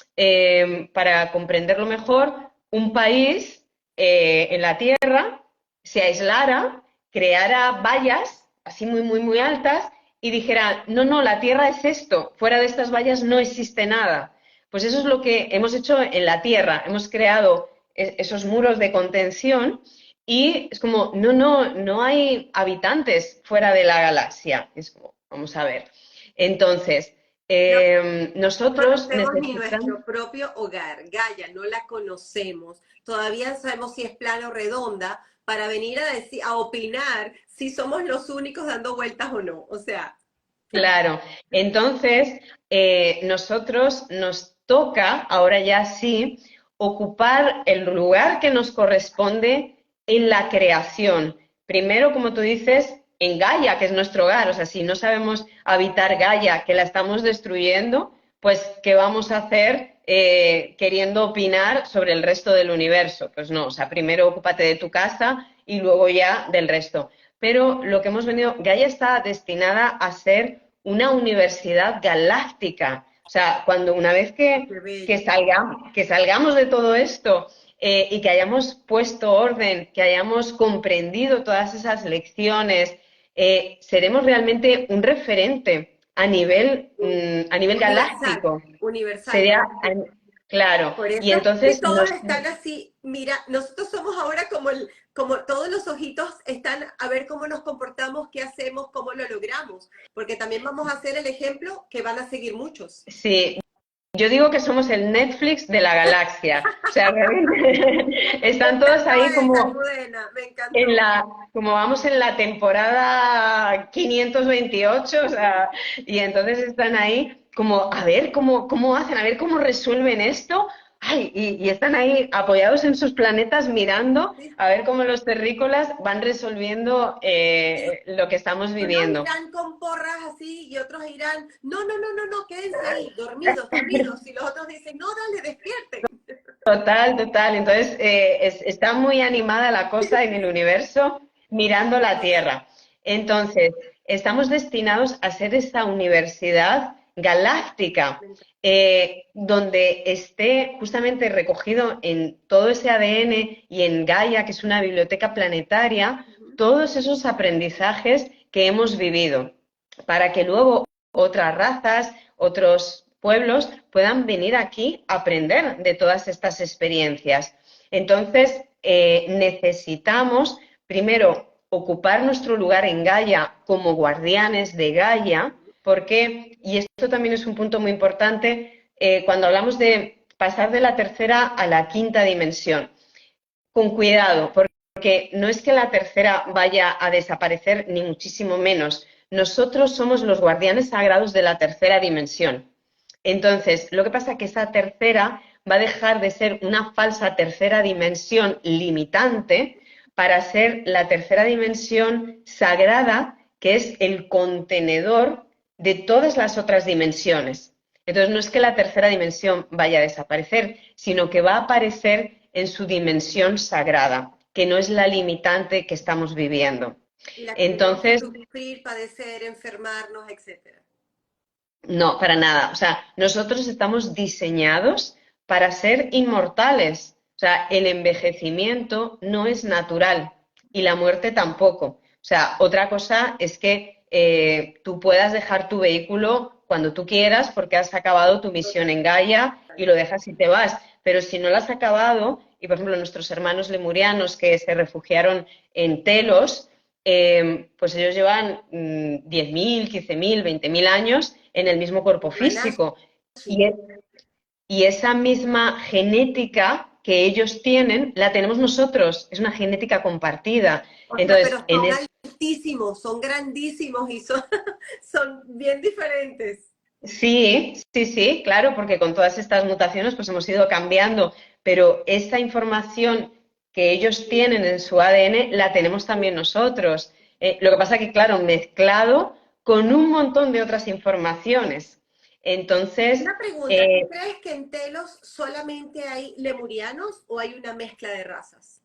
para comprenderlo mejor, un país en la Tierra se aislara, creara vallas así muy, muy, muy altas y dijera, no, no, la Tierra es esto, fuera de estas vallas no existe nada. Pues eso es lo que hemos hecho en la Tierra, hemos creado esos muros de contención y es como, no, no, no hay habitantes fuera de la galaxia. Es como, vamos a ver. Entonces, No nosotros conocemos ni necesitamos, nuestro propio hogar. Gaia, no la conocemos. Todavía no sabemos si es plana o redonda para venir a decir, a opinar si somos los únicos dando vueltas o no. O sea, claro, entonces nosotros nos toca, ahora ya sí, ocupar el lugar que nos corresponde en la creación. Primero, como tú dices, en Gaia, que es nuestro hogar. O sea, si no sabemos habitar Gaia, que la estamos destruyendo, pues, ¿qué vamos a hacer queriendo opinar sobre el resto del universo? Pues no, o sea, primero ocúpate de tu casa y luego ya del resto. Pero lo que hemos venido, Gaia está destinada a ser una universidad galáctica. O sea, cuando una vez qué que bello. que salgamos de todo esto y que hayamos puesto orden, que hayamos comprendido todas esas lecciones, seremos realmente un referente a nivel Universal, galáctico. universal. Sería, claro, Por y eso es que entonces todos están así, mira, nosotros somos ahora como todos los ojitos están a ver cómo nos comportamos, qué hacemos, cómo lo logramos, porque también vamos a hacer el ejemplo que van a seguir muchos. sí, yo digo que somos el Netflix de la galaxia. O sea, realmente están todos No, ahí esa, como Almudena, me en encantó. la, como vamos en la temporada 528, o sea, y entonces están ahí como a ver cómo hacen, a ver cómo resuelven esto. Ay, y están ahí apoyados en sus planetas mirando Sí, a ver cómo los terrícolas van resolviendo y lo que estamos unos viviendo. irán con porras así y otros irán, no, no, no, no, no, quédense ahí, dormidos, dormidos, y los otros dicen, no, dale, despierten. Total, total. Entonces, está muy animada la cosa en el universo mirando la Total. Tierra. Entonces, estamos destinados a ser esa universidad galáctica, donde esté justamente recogido en todo ese ADN y en Gaia, que es una biblioteca planetaria, todos esos aprendizajes que hemos vivido, para que luego otras razas, otros pueblos puedan venir aquí a aprender de todas estas experiencias. Entonces, necesitamos primero ocupar nuestro lugar en Gaia como guardianes de Gaia, porque, y esto también es un punto muy importante, cuando hablamos de pasar de la tercera a la quinta dimensión, con cuidado, porque no es que la tercera vaya a desaparecer, ni muchísimo menos. Nosotros somos los guardianes sagrados de la tercera dimensión. Entonces, lo que pasa es que esa tercera va a dejar de ser una falsa tercera dimensión limitante para ser la tercera dimensión sagrada, que es el contenedor de todas las otras dimensiones. Entonces, no es que la tercera dimensión vaya a desaparecer, sino que va a aparecer en su dimensión sagrada, que no es la limitante que estamos viviendo. Y la que tenemos que Entonces, sufrir, padecer, enfermarnos, etcétera. no, para nada. O sea, nosotros estamos diseñados para ser inmortales. O sea, el envejecimiento no es natural y la muerte tampoco. O sea, otra cosa es que tú puedas dejar tu vehículo cuando tú quieras porque has acabado tu misión Total. en Gaia y lo dejas y te vas. Pero si no lo has acabado, y por ejemplo nuestros hermanos lemurianos que se refugiaron en Telos, pues ellos llevan 10.000, 15.000, 20.000 años en el mismo cuerpo físico. Y, Manashi. e- y esa misma genética que ellos tienen, la tenemos nosotros, es una genética compartida. O sea, Entonces, pero son altísimos, son grandísimos y son, son bien diferentes. sí, sí, sí, claro, porque con todas estas mutaciones pues hemos ido cambiando, pero esa información que ellos tienen en su ADN la tenemos también nosotros. Lo que pasa que, claro, mezclado con un montón de otras informaciones. Entonces, Una pregunta, ¿tú eh, crees que en Telos solamente hay lemurianos o hay una mezcla de razas?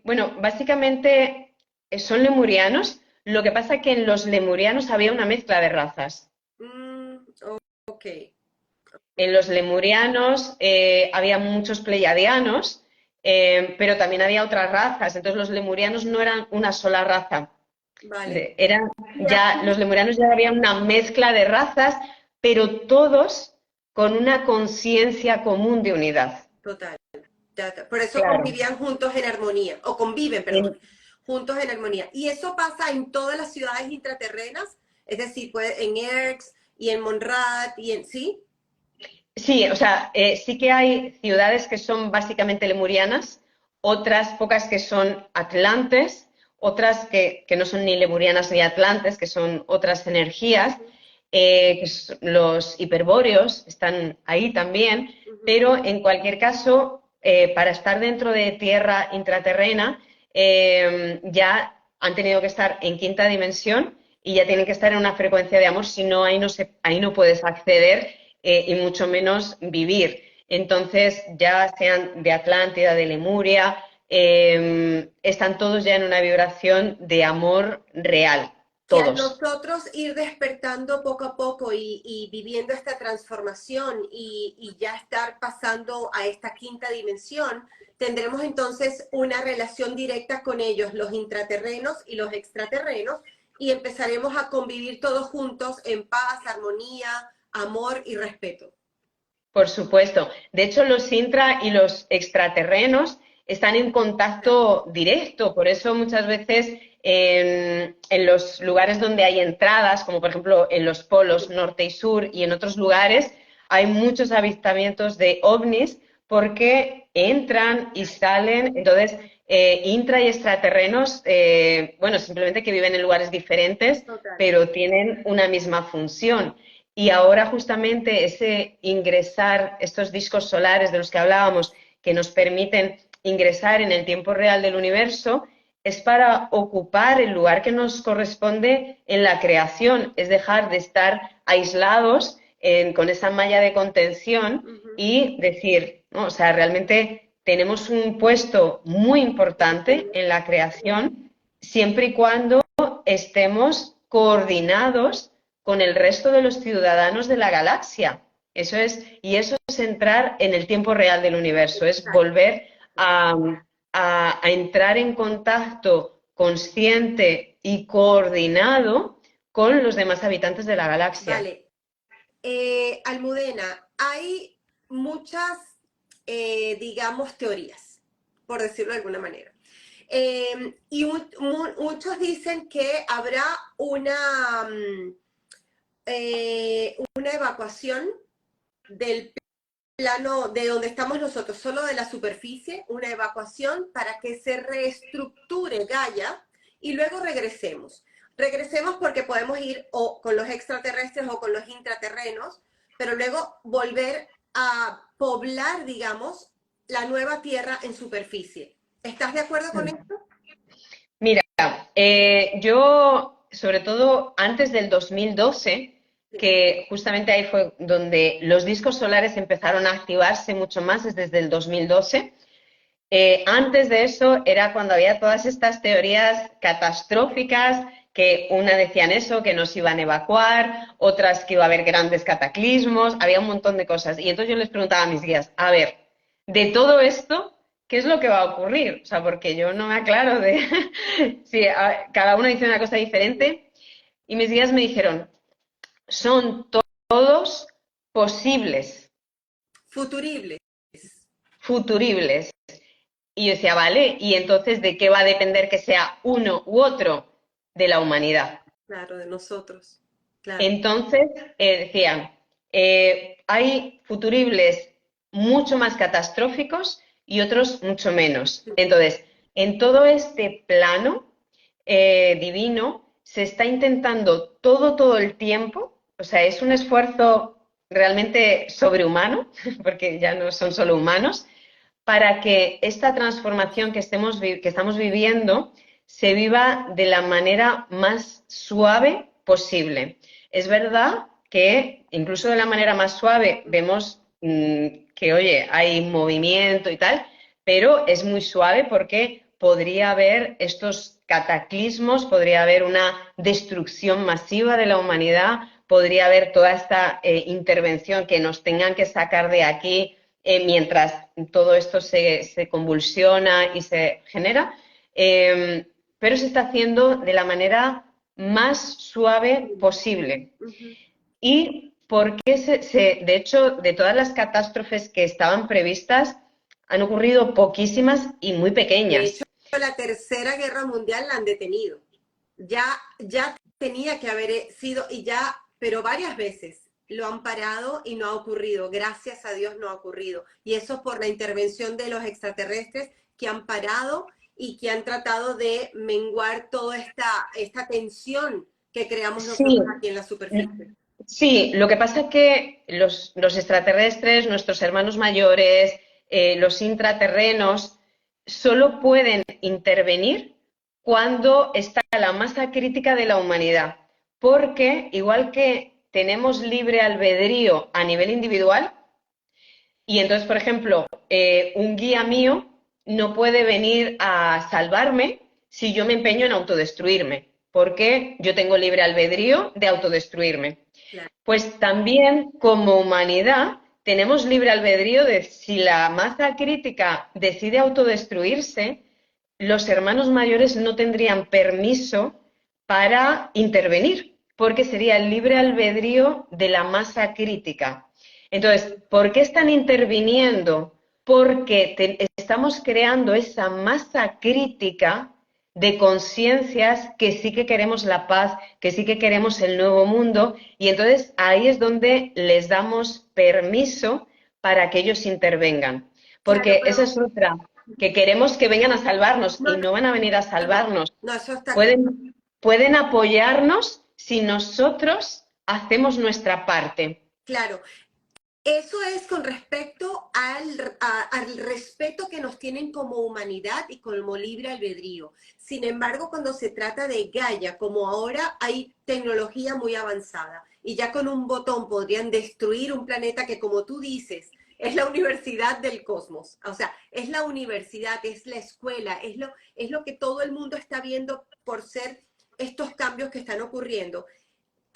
bueno, básicamente son lemurianos. Lo que pasa que en los lemurianos había una mezcla de razas. Mm, ok, En los lemurianos había muchos pleiadianos, pero también había otras razas. Entonces los lemurianos no eran una sola raza. vale. Eran Y ya, aquí, los lemurianos ya había una mezcla de razas, pero todos con una conciencia común de unidad. total. Por eso Claro. convivían juntos en armonía, o conviven, perdón, En- juntos en armonía. Y eso pasa en todas las ciudades intraterrenas, es decir, pues, en Erx y en Monrad y en, ¿sí? Sí, o sea, sí que hay ciudades que son básicamente lemurianas, otras pocas que son atlantes, otras que no son ni lemurianas ni atlantes, que son otras energías, los hiperbóreos están ahí también, Ujú. pero en cualquier caso, para estar dentro de tierra intraterrena, ya han tenido que estar en quinta dimensión y ya tienen que estar en una frecuencia de amor, si no, ahí no puedes acceder y mucho menos vivir. Entonces, ya sean de Atlántida, de Lemuria, están todos ya en una vibración de amor real, Que al todos. nosotros ir despertando poco a poco y viviendo esta transformación y ya estar pasando a esta quinta dimensión, tendremos entonces una relación directa con ellos, los intraterrenos y los extraterrenos, y empezaremos a convivir todos juntos en paz, armonía, amor y respeto. Por supuesto. De hecho, los intra y los extraterrenos están en contacto directo. Por eso muchas veces en los lugares donde hay entradas, como por ejemplo en los polos norte y sur y en otros lugares, hay muchos avistamientos de ovnis porque entran y salen. Entonces, intra y extraterrenos, bueno, simplemente que viven en lugares diferentes, Total. pero tienen una misma función. Y ahora justamente ese ingresar, estos discos solares de los que hablábamos, que nos permiten ingresar en el tiempo real del universo, es para ocupar el lugar que nos corresponde en la creación, es dejar de estar aislados con esa malla de contención y decir, ¿no? O sea, realmente tenemos un puesto muy importante en la creación siempre y cuando estemos coordinados con el resto de los ciudadanos de la galaxia. Eso es entrar en el tiempo real del universo, es volver a entrar en contacto consciente y coordinado con los demás habitantes de la galaxia. Vale. Almudena, hay muchas, digamos, teorías, por decirlo de alguna manera. Y muchos dicen que habrá una evacuación del plano de donde estamos nosotros, solo de la superficie, una evacuación para que se reestructure Gaia y luego regresemos. Regresemos porque podemos ir o con los extraterrestres o con los intraterrenos, pero luego volver a poblar, digamos, la nueva Tierra en superficie. ¿Estás de acuerdo con esto? Mira, yo, sobre todo antes del 2012, que justamente ahí fue donde los discos solares empezaron a activarse mucho más, es desde el 2012. Antes de eso era cuando había todas estas teorías catastróficas, que una decían eso, que nos iban a evacuar, otras que iba a haber grandes cataclismos, había un montón de cosas. Y entonces yo les preguntaba a mis guías, a ver, de todo esto, ¿qué es lo que va a ocurrir? O sea, porque yo no me aclaro de si cada uno dice una cosa diferente. Y mis guías me dijeron, son todos posibles, Futuribles. futuribles. Y yo decía, vale, ¿y entonces de qué va a depender que sea uno u otro? De la humanidad. Claro, de nosotros. Claro. Entonces, decían, hay futuribles mucho más catastróficos y otros mucho menos. Entonces, en todo este plano divino se está intentando todo el tiempo, o sea, es un esfuerzo realmente sobrehumano, porque ya no son solo humanos, para que esta transformación que estamos viviendo se viva de la manera más suave posible. Es verdad que incluso de la manera más suave vemos que, oye, hay movimiento y tal, pero es muy suave porque podría haber estos cataclismos, podría haber una destrucción masiva de la humanidad, podría haber toda esta intervención que nos tengan que sacar de aquí mientras todo esto se convulsiona y se genera, pero se está haciendo de la manera más suave posible. Y porque de hecho, de todas las catástrofes que estaban previstas, han ocurrido poquísimas y muy pequeñas. De hecho, la Tercera Guerra Mundial la han detenido. Ya tenía que haber sido, pero varias veces lo han parado y no ha ocurrido. Gracias a Dios no ha ocurrido. Y eso por la intervención de los extraterrestres que han parado y que han tratado de menguar toda esta tensión que creamos nosotros aquí en la superficie. Sí, lo que pasa es que los extraterrestres, nuestros hermanos mayores, los intraterrenos, solo pueden intervenir cuando está la masa crítica de la humanidad. Porque, igual que tenemos libre albedrío a nivel individual, y entonces, por ejemplo, un guía mío no puede venir a salvarme si yo me empeño en autodestruirme, porque yo tengo libre albedrío de autodestruirme. Claro. Pues también como humanidad tenemos libre albedrío de si la masa crítica decide autodestruirse, los hermanos mayores no tendrían permiso para intervenir, porque sería el libre albedrío de la masa crítica. Entonces, ¿por qué están interviniendo? Porque estamos creando esa masa crítica de conciencias que sí que queremos la paz, que sí que queremos el nuevo mundo, y entonces ahí es donde les damos permiso para que ellos intervengan. Claro, Porque esa pero es otra, que queremos que vengan a salvarnos no, y no van a venir a salvarnos. no, eso está claro. Pueden apoyarnos si nosotros hacemos nuestra parte. Claro, eso es con respecto al respeto que nos tienen como humanidad y como libre albedrío. Sin embargo, cuando se trata de Gaia, como ahora hay tecnología muy avanzada y ya con un botón podrían destruir un planeta que, como tú dices, es la universidad del cosmos. O sea, es la universidad, es la escuela, es lo que todo el mundo está viendo por ser estos cambios que están ocurriendo.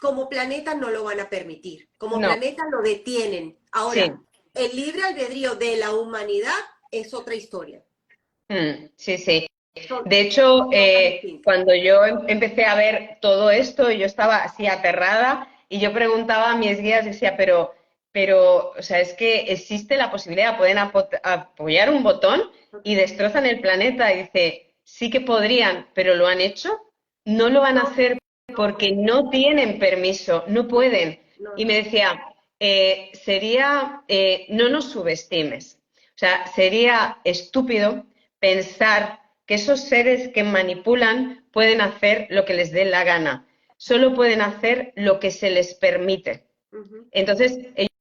Como planeta no lo van a permitir, como No, planeta lo detienen. sí. Ahora, el libre albedrío de la humanidad es otra historia. Sí, sí. Son De hecho, cosas distintas. cuando yo empecé a ver todo esto, yo estaba así aterrada y yo preguntaba a mis guías, decía, o sea, es que existe la posibilidad, pueden apoyar un botón y destrozan el planeta. Y dice, sí que podrían, pero ¿lo han hecho? No lo van a No, hacer no porque pueden, no tienen permiso, no pueden. no, Y no. me decía, no nos subestimes. O sea, sería estúpido pensar que esos seres que manipulan pueden hacer lo que les dé la gana. Solo pueden hacer lo que se les permite. Ujú. Entonces,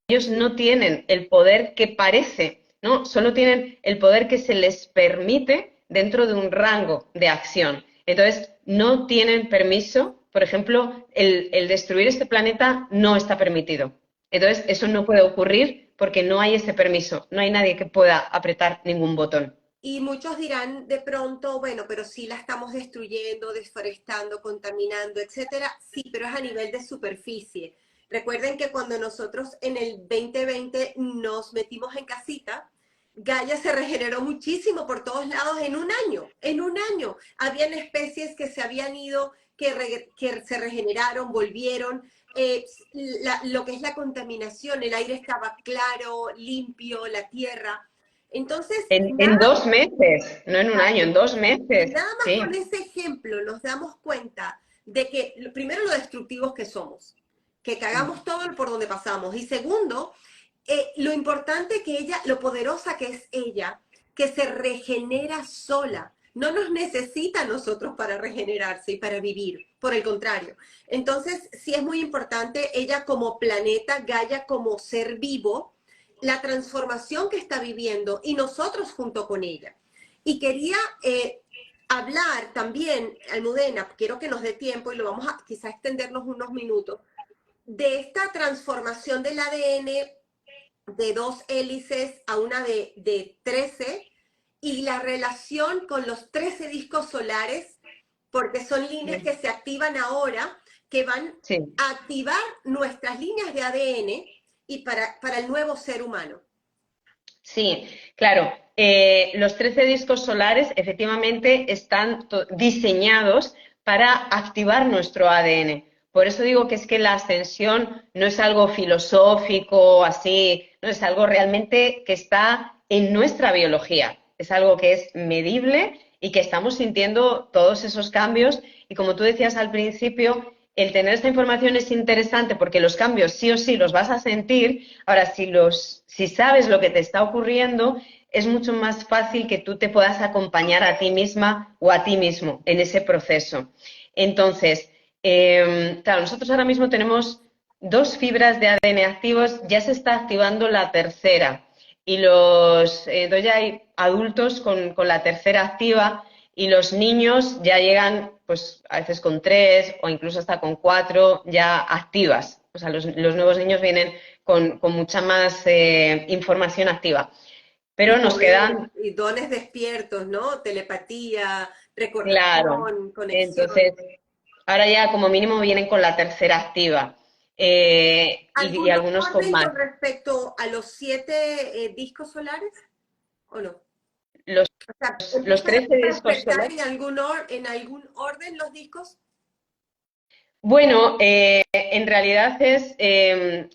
ellos no tienen el poder que parece, ¿no? Solo tienen el poder que se les permite dentro de un rango de acción. Entonces, no tienen permiso, por ejemplo, el destruir este planeta no está permitido. Entonces, eso no puede ocurrir porque no hay ese permiso, no hay nadie que pueda apretar ningún botón. Y muchos dirán de pronto, bueno, pero sí la estamos destruyendo, desforestando, contaminando, etcétera. Sí, pero es a nivel de superficie. Recuerden que cuando nosotros en el 2020 nos metimos en casita, Gaia se regeneró muchísimo por todos lados en un año. En un año habían especies que se habían ido, que se regeneraron, volvieron. Lo que es la contaminación, el aire estaba claro, limpio, la tierra. Entonces, En nada 2 meses, no en un año, en Exacto. dos Y meses, nada más con sí. ese ejemplo nos damos cuenta de que, primero, lo destructivos que somos, que cagamos todo por donde pasamos. Y segundo, lo importante que ella, lo poderosa que es ella, que se regenera sola. No nos necesita a nosotros para regenerarse y para vivir, por el contrario. Entonces, sí es muy importante ella como planeta, Gaia como ser vivo, la transformación que está viviendo y nosotros junto con ella. Y quería hablar también, Almudena, quiero que nos dé tiempo y lo vamos a quizá extendernos unos minutos, de esta transformación del ADN de 2 hélices a una de 13 y la relación con los 13 discos solares, porque son líneas que se activan ahora, que van Sí. a activar nuestras líneas de ADN y para el nuevo ser humano. Sí, claro. Los 13 discos solares efectivamente están diseñados para activar nuestro ADN. Por eso digo que es que la ascensión no es algo filosófico, así, no es algo realmente que está en nuestra biología. Es algo que es medible y que estamos sintiendo todos esos cambios. Y como tú decías al principio, el tener esta información es interesante porque los cambios sí o sí los vas a sentir. Ahora, si sabes lo que te está ocurriendo, es mucho más fácil que tú te puedas acompañar a ti misma o a ti mismo en ese proceso. Entonces, claro, nosotros ahora mismo tenemos 2 fibras de ADN activos, ya se está activando la tercera. Y entonces ya hay adultos con la tercera activa y los niños ya llegan, pues a veces con 3 o incluso hasta con 4 ya activas. O sea, los nuevos niños vienen con mucha más información activa. Pero Y nos poderes, quedan, y dones despiertos, ¿no? Telepatía, claro, recordación, conexión. entonces ahora ya como mínimo vienen con la tercera activa y ¿Algún algunos con orden más. con respecto a los 7 discos solares o no? Los, O sea, los ¿empiezan 13 a discos despertar solares. en algún orden los discos? Bueno, en realidad es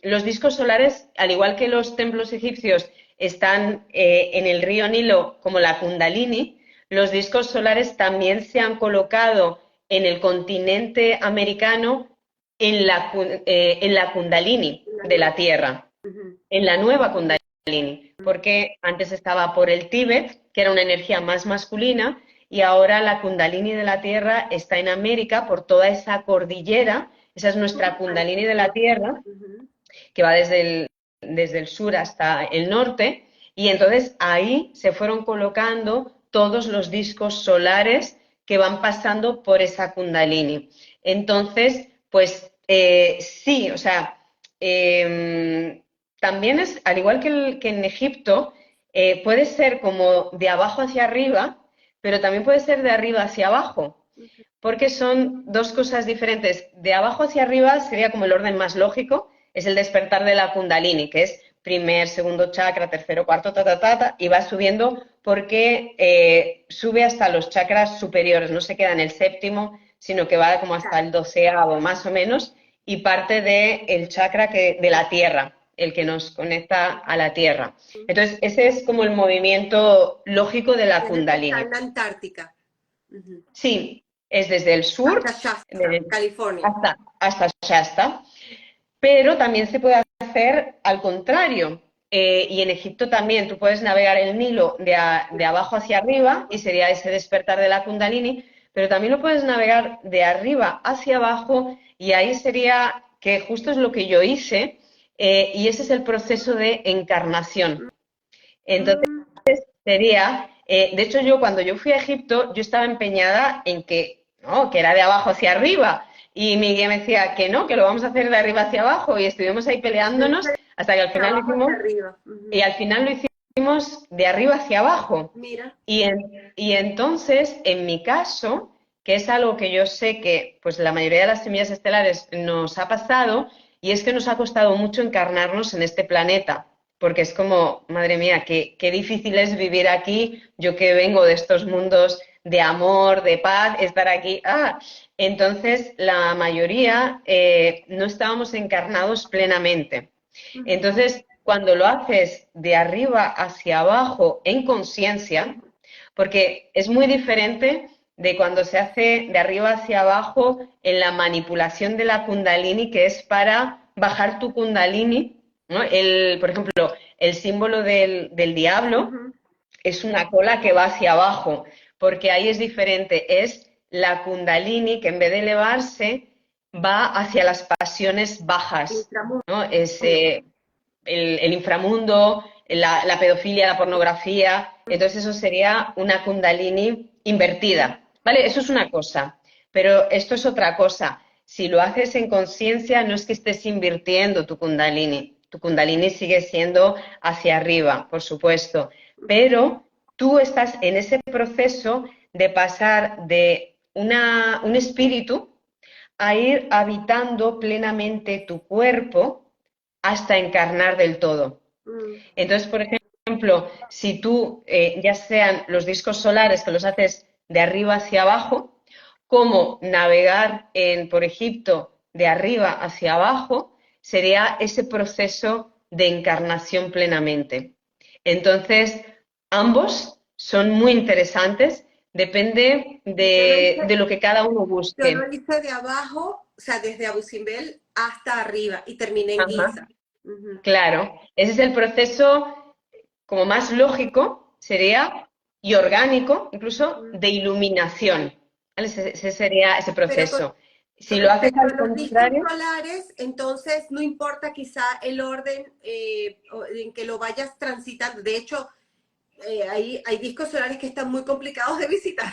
los discos solares, al igual que los templos egipcios están en el río Nilo como la Kundalini, los discos solares también se han colocado en el continente americano en la Kundalini La de la nueva. Tierra, Ujú. en la nueva Kundalini, porque antes estaba por el Tíbet, que era una energía más masculina, y ahora la Kundalini de la Tierra está en América por toda esa cordillera, esa es nuestra Kundalini de la Tierra, Ujú. que va desde el sur hasta el norte, y entonces ahí se fueron colocando todos los discos solares que van pasando por esa Kundalini. Entonces, pues sí, o sea, también es, al igual que en Egipto, puede ser como de abajo hacia arriba, pero también puede ser de arriba hacia abajo, porque son dos cosas diferentes. De abajo hacia arriba sería como el orden más lógico, es el despertar de la Kundalini, que es primer, segundo chakra, tercero, cuarto, y va subiendo porque sube hasta los chakras superiores, no se queda en el séptimo, sino que va como hasta el doceavo más o menos, y parte del chakra de la tierra, el que nos conecta a la tierra. Entonces, ese es como el movimiento lógico de la Es el que está Kundalini. en la Antártica. Ujú. Sí, es desde el Hasta sur Shasta, California. hasta Shasta, pero también se puede hacer al contrario. Y en Egipto también tú puedes navegar el Nilo de abajo hacia arriba y sería ese despertar de la Kundalini, pero también lo puedes navegar de arriba hacia abajo y ahí sería que justo es lo que yo hice y ese es el proceso de encarnación. Entonces Mm, sería, de hecho yo cuando yo fui a Egipto, yo estaba empeñada en que, no, que era de abajo hacia arriba. Y mi guía me decía que no, que lo vamos a hacer de arriba hacia abajo. Y estuvimos ahí yo peleándonos hice hasta que al de final lo abajo hacia hicimos, arriba. y Ujú. al final lo hicimos de arriba hacia abajo. Mira. Y entonces, en mi caso, que es algo que yo sé que pues la mayoría de las semillas estelares nos ha pasado, y es que nos ha costado mucho encarnarnos en este planeta, porque es como, madre mía, qué difícil es vivir aquí, yo que vengo de estos mundos de amor, de paz, estar aquí. Entonces, la mayoría no estábamos encarnados plenamente. Ujú. Entonces, cuando lo haces de arriba hacia abajo en conciencia, porque es muy diferente de cuando se hace de arriba hacia abajo en la manipulación de la kundalini, que es para bajar tu kundalini, ¿no? Por ejemplo, el símbolo del diablo Ujú. es una cola que va hacia abajo, porque ahí es diferente, es la kundalini que en vez de elevarse va hacia las pasiones bajas, Inframundo. ¿no? Es el inframundo, la pedofilia, la pornografía, entonces eso sería una kundalini invertida, ¿vale? Eso es una cosa, pero esto es otra cosa. Si lo haces en conciencia, no es que estés invirtiendo tu kundalini sigue siendo hacia arriba, por supuesto, pero tú estás en ese proceso de pasar de un espíritu a ir habitando plenamente tu cuerpo hasta encarnar del todo. Mm. Entonces, por ejemplo, si tú, ya sean los discos solares que los haces de arriba hacia abajo, como navegar por Egipto de arriba hacia abajo, sería ese proceso de encarnación plenamente. Entonces, ambos son muy interesantes, depende Yo lo de hice, lo que cada uno yo lo busque. hice de abajo, o sea, desde Abu Simbel hasta arriba y terminé en Ajá, Giza. Ujú. claro, ese es el proceso como más lógico, sería, y orgánico, incluso, Mm. de iluminación. ¿Vale? Ese sería ese Pero proceso. Si con lo haces respecto a al los discos contrario, solares, entonces no importa quizá el orden en que lo vayas transitando. De hecho, hay discos solares que están muy complicados de visitar,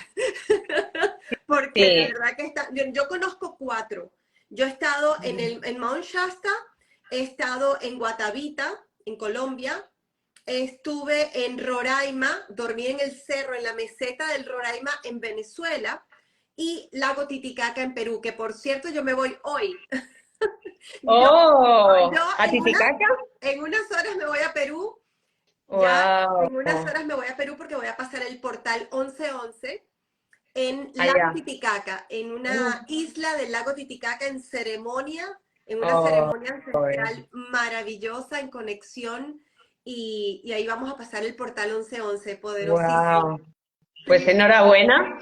porque de sí. verdad que yo conozco cuatro. Yo he estado en Mount Shasta, he estado en Guatavita, en Colombia, estuve en Roraima, dormí en el cerro, en la meseta del Roraima en Venezuela, y Lago Titicaca en Perú, que por cierto yo me voy hoy. Yo, yo ¡Oh! ¿A en Titicaca? en unas horas me voy a Perú, ya ¡Wow! en unas horas me voy a Perú porque voy a pasar el portal 1111. en Lago allá. Titicaca, en Uh, una isla del lago Titicaca en una oh, ceremonia ancestral maravillosa, en conexión, y ahí vamos a pasar el portal 1111, poderosísimo. wow. Pues enhorabuena.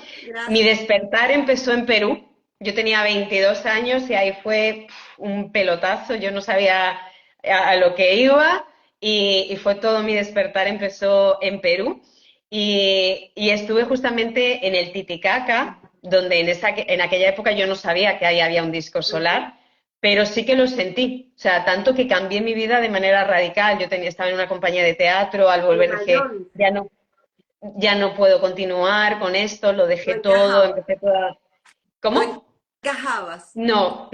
Mi Gracias. despertar empezó en Perú. Yo tenía 22 años y ahí fue un pelotazo. Yo no sabía a lo que iba y fue todo mi despertar. Empezó en Perú y estuve justamente en el Titicaca, donde en aquella época yo no sabía que ahí había un disco solar, pero sí que lo sentí. O sea, tanto que cambié mi vida de manera radical. Estaba en una compañía de teatro, al El volver dije, Mayón, ya no puedo continuar con esto, lo no dejé todo, encajabas, empecé toda... no ¿Cómo? encajabas. No,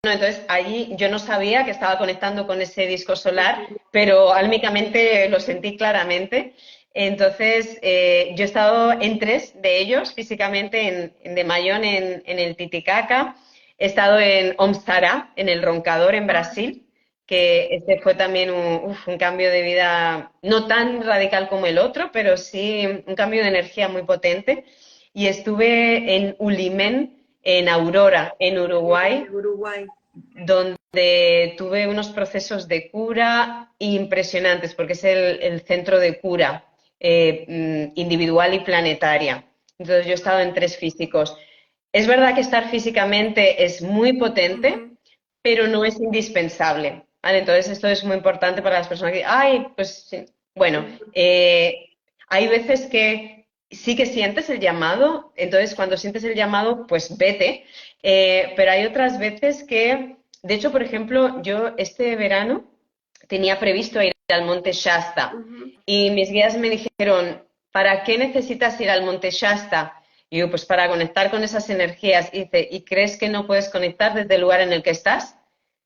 entonces allí yo no sabía que estaba conectando con ese disco solar, pero álmicamente lo sentí claramente. Entonces, yo he estado en tres de ellos, físicamente en De Mayón, en el Titicaca, he estado en Omsara, en el Roncador, en Brasil, que este fue también un cambio de vida no tan radical como el otro, pero sí un cambio de energía muy potente. Y estuve en Ulimen, en Aurora, en Uruguay, Uruguay. donde tuve unos procesos de cura impresionantes, porque es el centro de cura individual y planetaria. Entonces yo he estado en tres físicos. Es verdad que estar físicamente es muy potente, Ujú. pero no es indispensable. ¿Vale? Entonces esto es muy importante para las personas que, ay, pues sí. Bueno, hay veces que sí que sientes el llamado, entonces cuando sientes el llamado, pues vete, pero hay otras veces que, de hecho, por ejemplo, yo este verano tenía previsto ir al Monte Shasta Ujú. y mis guías me dijeron, ¿para qué necesitas ir al Monte Shasta? Y yo, pues para conectar con esas energías. Y dice, ¿y crees que no puedes conectar desde el lugar en el que estás?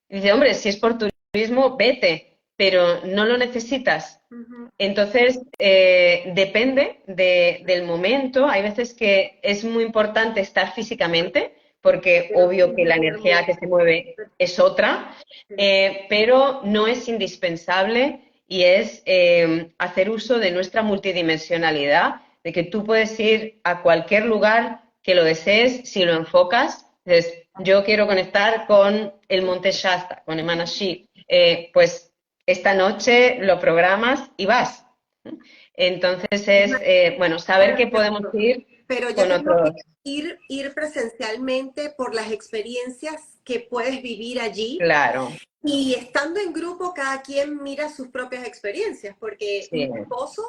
Y dice, hombre, si es por turismo, vete, pero no lo necesitas. Ujú. Entonces, depende del momento. Hay veces que es muy importante estar físicamente, porque Pero obvio que la muy energía hermoso. que se mueve es otra, pero no es indispensable y es hacer uso de nuestra multidimensionalidad, de que tú puedes ir a cualquier lugar que lo desees si lo enfocas. Entonces, yo quiero conectar con el Monte Shasta, con Emanashi. Pues esta noche lo programas y vas. Entonces Es es, bueno, saber que podemos maravilloso. ir Pero yo con te digo que otros. ir presencialmente por las experiencias que puedes vivir allí Claro, y estando en grupo, cada quien mira sus propias experiencias, porque mi sí. esposo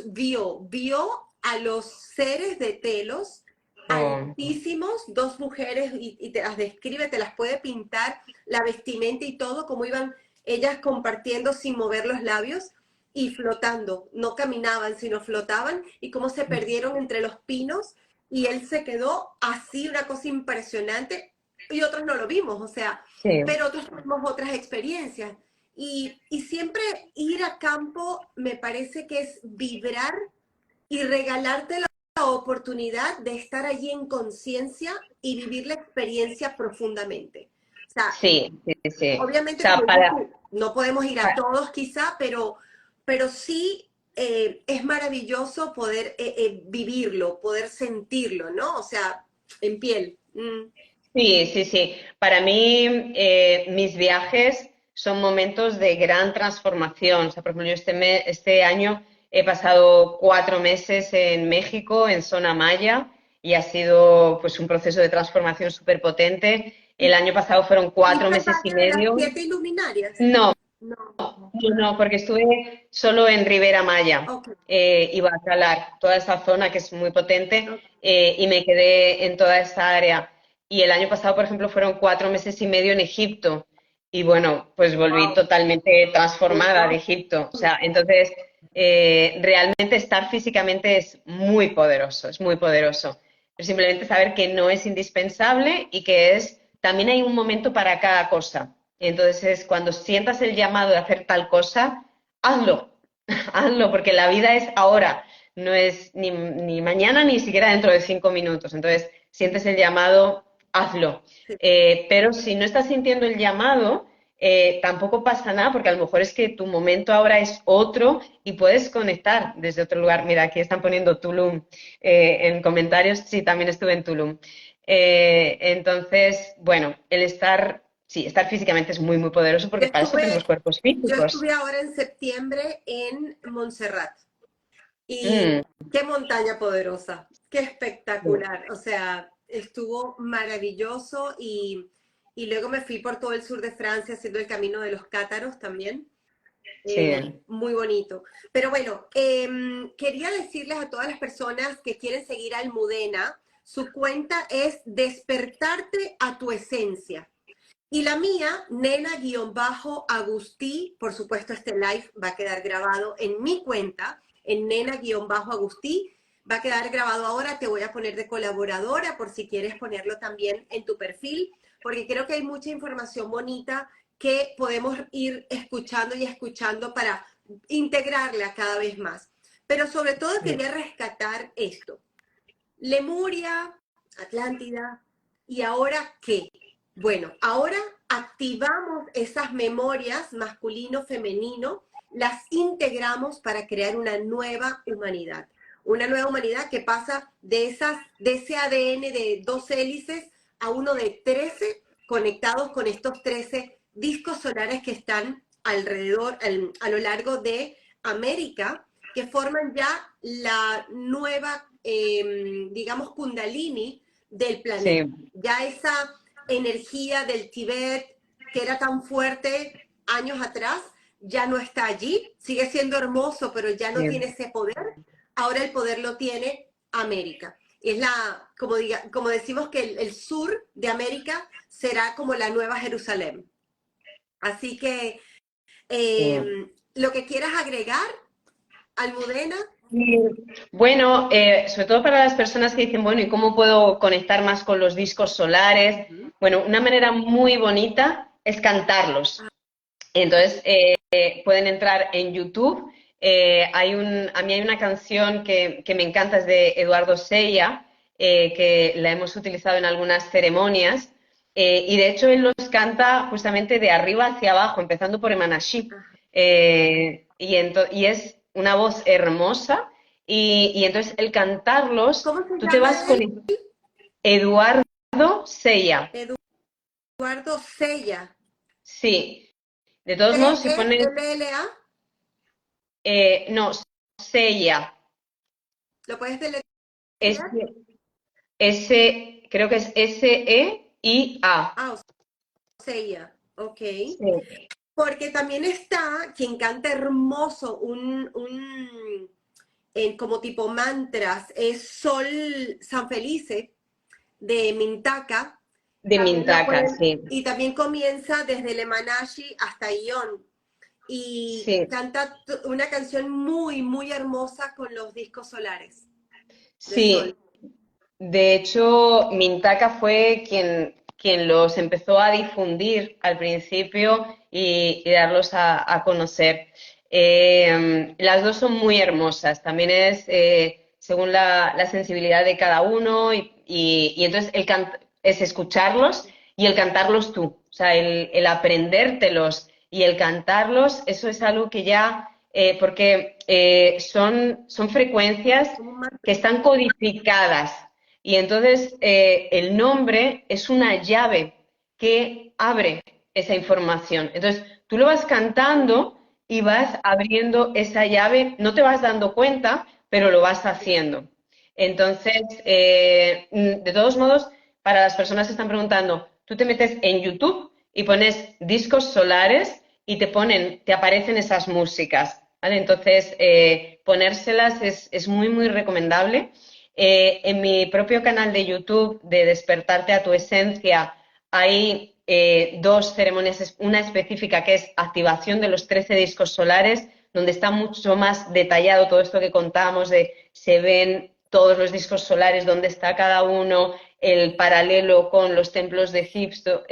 vio a los seres de Telos Oh, altísimos, dos mujeres, y te las describe, te las puede pintar, la vestimenta y todo, como iban ellas compartiendo sin mover los labios y flotando, no caminaban, sino flotaban, y cómo se perdieron entre los pinos, y él se quedó así, una cosa impresionante, y otros no lo vimos, o sea, sí, pero otros tuvimos otras experiencias. Y siempre ir a campo me parece que es vibrar y regalarte la oportunidad de estar allí en conciencia y vivir la experiencia profundamente. O sea, sí, sí, sí. O obviamente, sea, como dices tú, no podemos ir a todos quizá, pero sí es maravilloso poder vivirlo, poder sentirlo, ¿no? O sea, en piel. Mm. sí, sí, sí. Para mí, mis viajes son momentos de gran transformación. O sea, por ejemplo, yo este año he pasado 4 meses en México, en zona maya, y ha sido pues un proceso de transformación súper potente. El año pasado fueron cuatro ¿Fuiste al meses y Valle de las medio. Siete Iluminarias? No, No. no, porque estuve solo en Ribera Maya Ok, y Bacalar, toda esa zona que es muy potente, ok. y me quedé en toda esa área. Y el año pasado, por ejemplo, fueron 4 meses y medio en Egipto. Y bueno, pues volví Wow. totalmente transformada de Montón. Egipto. O sea, entonces, realmente estar físicamente es muy poderoso, es muy poderoso. Pero simplemente saber que no es indispensable y que también hay un momento para cada cosa. Entonces, cuando sientas el llamado de hacer tal cosa, hazlo, hazlo, porque la vida es ahora, no es ni mañana ni siquiera dentro de 5 minutos. Entonces, sientes el llamado, hazlo. Sí. Pero si no estás sintiendo el llamado, tampoco pasa nada porque a lo mejor es que tu momento ahora es otro y puedes conectar desde otro lugar. Mira, aquí están poniendo Tulum en comentarios. Sí, también estuve en Tulum. Entonces, bueno, el estar, sí, estar físicamente es muy, muy poderoso Yo porque para eso tenemos estuve, cuerpos yo físicos. estuve ahora en septiembre en Montserrat y Mm, qué montaña poderosa, qué sí, espectacular. O sea, estuvo maravilloso y luego me fui por todo el sur de Francia haciendo el camino de los cátaros también. sí, Muy bonito. Pero bueno, quería decirles a todas las personas que quieren seguir a Almudena, su cuenta es Despertarte a tu Esencia. Y la mía, nena-agustí, por supuesto este live va a quedar grabado en mi cuenta, en nena-agustí, va a quedar grabado ahora, te voy a poner de colaboradora por si quieres ponerlo también en tu perfil, porque creo que hay mucha información bonita que podemos ir escuchando y escuchando para integrarla cada vez más. Pero sobre todo sí, quería rescatar esto. Lemuria, Atlántida, ¿y ahora qué? Bueno, ahora activamos esas memorias masculino-femenino, las integramos para crear una nueva humanidad que pasa de ese ADN de 12 hélices a uno de 13 conectados con estos 13 discos solares que están alrededor, a lo largo de América, que forman ya la nueva, digamos, kundalini del planeta. sí, Ya esa energía del Tíbet, que era tan fuerte años atrás, ya no está allí, sigue siendo hermoso, pero ya no tiene sí. ese poder. Ahora el poder lo tiene América. Es como decimos que el sur de América será como la Nueva Jerusalén. Así que Sí. lo que quieras agregar, Almudena. Y, bueno, sobre todo para las personas que dicen, bueno, ¿y cómo puedo conectar más con los discos solares? Ujú. Bueno, una manera muy bonita es cantarlos. Entonces, pueden entrar en YouTube. A mí hay una canción que me encanta, es de Eduardo Seya, que la hemos utilizado en algunas ceremonias. Y de hecho, él los canta justamente de arriba hacia abajo, empezando por Emanaship. Ajá. Y es una voz hermosa. Y entonces, el cantarlos, ¿Cómo se tú te llama vas él? con Eduardo Seya. Eduardo Sella. Sí. De todos modos, si pones, LLA. no, Seya. ¿Lo puedes S, deletrear? Creo que es Seia. Ah, Sella. Ok. Sí. Porque también está quien canta hermoso, como tipo mantras, es Sol San Felice de Mintaka. De También lo Mintaka, pueden, sí. y también comienza desde el Emanashi hasta Ion. Y Sí, canta una canción muy, muy hermosa con los discos solares de Sol. sí. De hecho, Mintaka fue quien los empezó a difundir al principio y darlos a conocer. Las dos son muy hermosas. También es según la sensibilidad de cada uno y entonces es escucharlos y el cantarlos tú. O sea, el aprendértelos y el cantarlos, eso es algo que ya, porque son frecuencias Como un mantra. que están codificadas y entonces el nombre es una llave que abre esa información. Entonces tú lo vas cantando y vas abriendo esa llave, no te vas dando cuenta, pero lo vas haciendo. Entonces, de todos modos, para las personas que están preguntando, tú te metes en YouTube y pones discos solares y te aparecen esas músicas, ¿vale? Entonces, ponérselas es muy, muy recomendable. En mi propio canal de YouTube de Despertarte a tu Esencia hay dos ceremonias, una específica que es activación de los 13 discos solares, donde está mucho más detallado todo esto que contábamos de se ven todos los discos solares, dónde está cada uno, el paralelo con los templos de Egipto,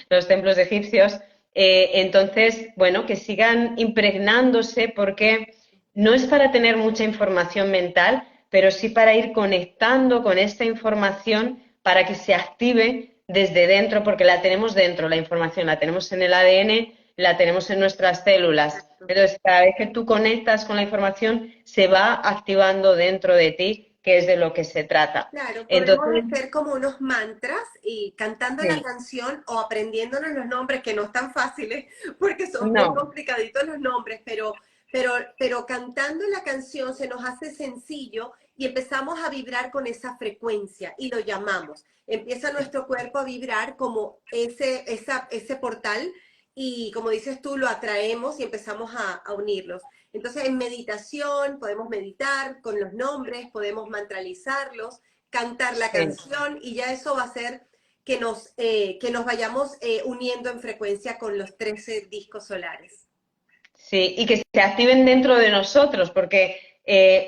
los templos de egipcios. Entonces, bueno, que sigan impregnándose porque no es para tener mucha información mental, pero sí para ir conectando con esta información para que se active desde dentro, porque la tenemos dentro, la información la tenemos en el ADN, la tenemos en nuestras células. Entonces, cada vez que tú conectas con la información, se va activando dentro de ti, que es de lo que se trata. Claro, podemos Entonces, hacer como unos mantras y cantando la sí, canción o aprendiéndonos los nombres, que no están fáciles porque son bien no, complicaditos los nombres, pero cantando la canción se nos hace sencillo y empezamos a vibrar con esa frecuencia y lo llamamos. Empieza nuestro cuerpo a vibrar como ese portal y como dices tú, lo atraemos y empezamos a unirlos. Entonces, en meditación podemos meditar con los nombres, podemos mantralizarlos, cantar la sí. canción y ya eso va a hacer que nos vayamos uniendo en frecuencia con los 13 discos solares. Sí, y que se activen dentro de nosotros, porque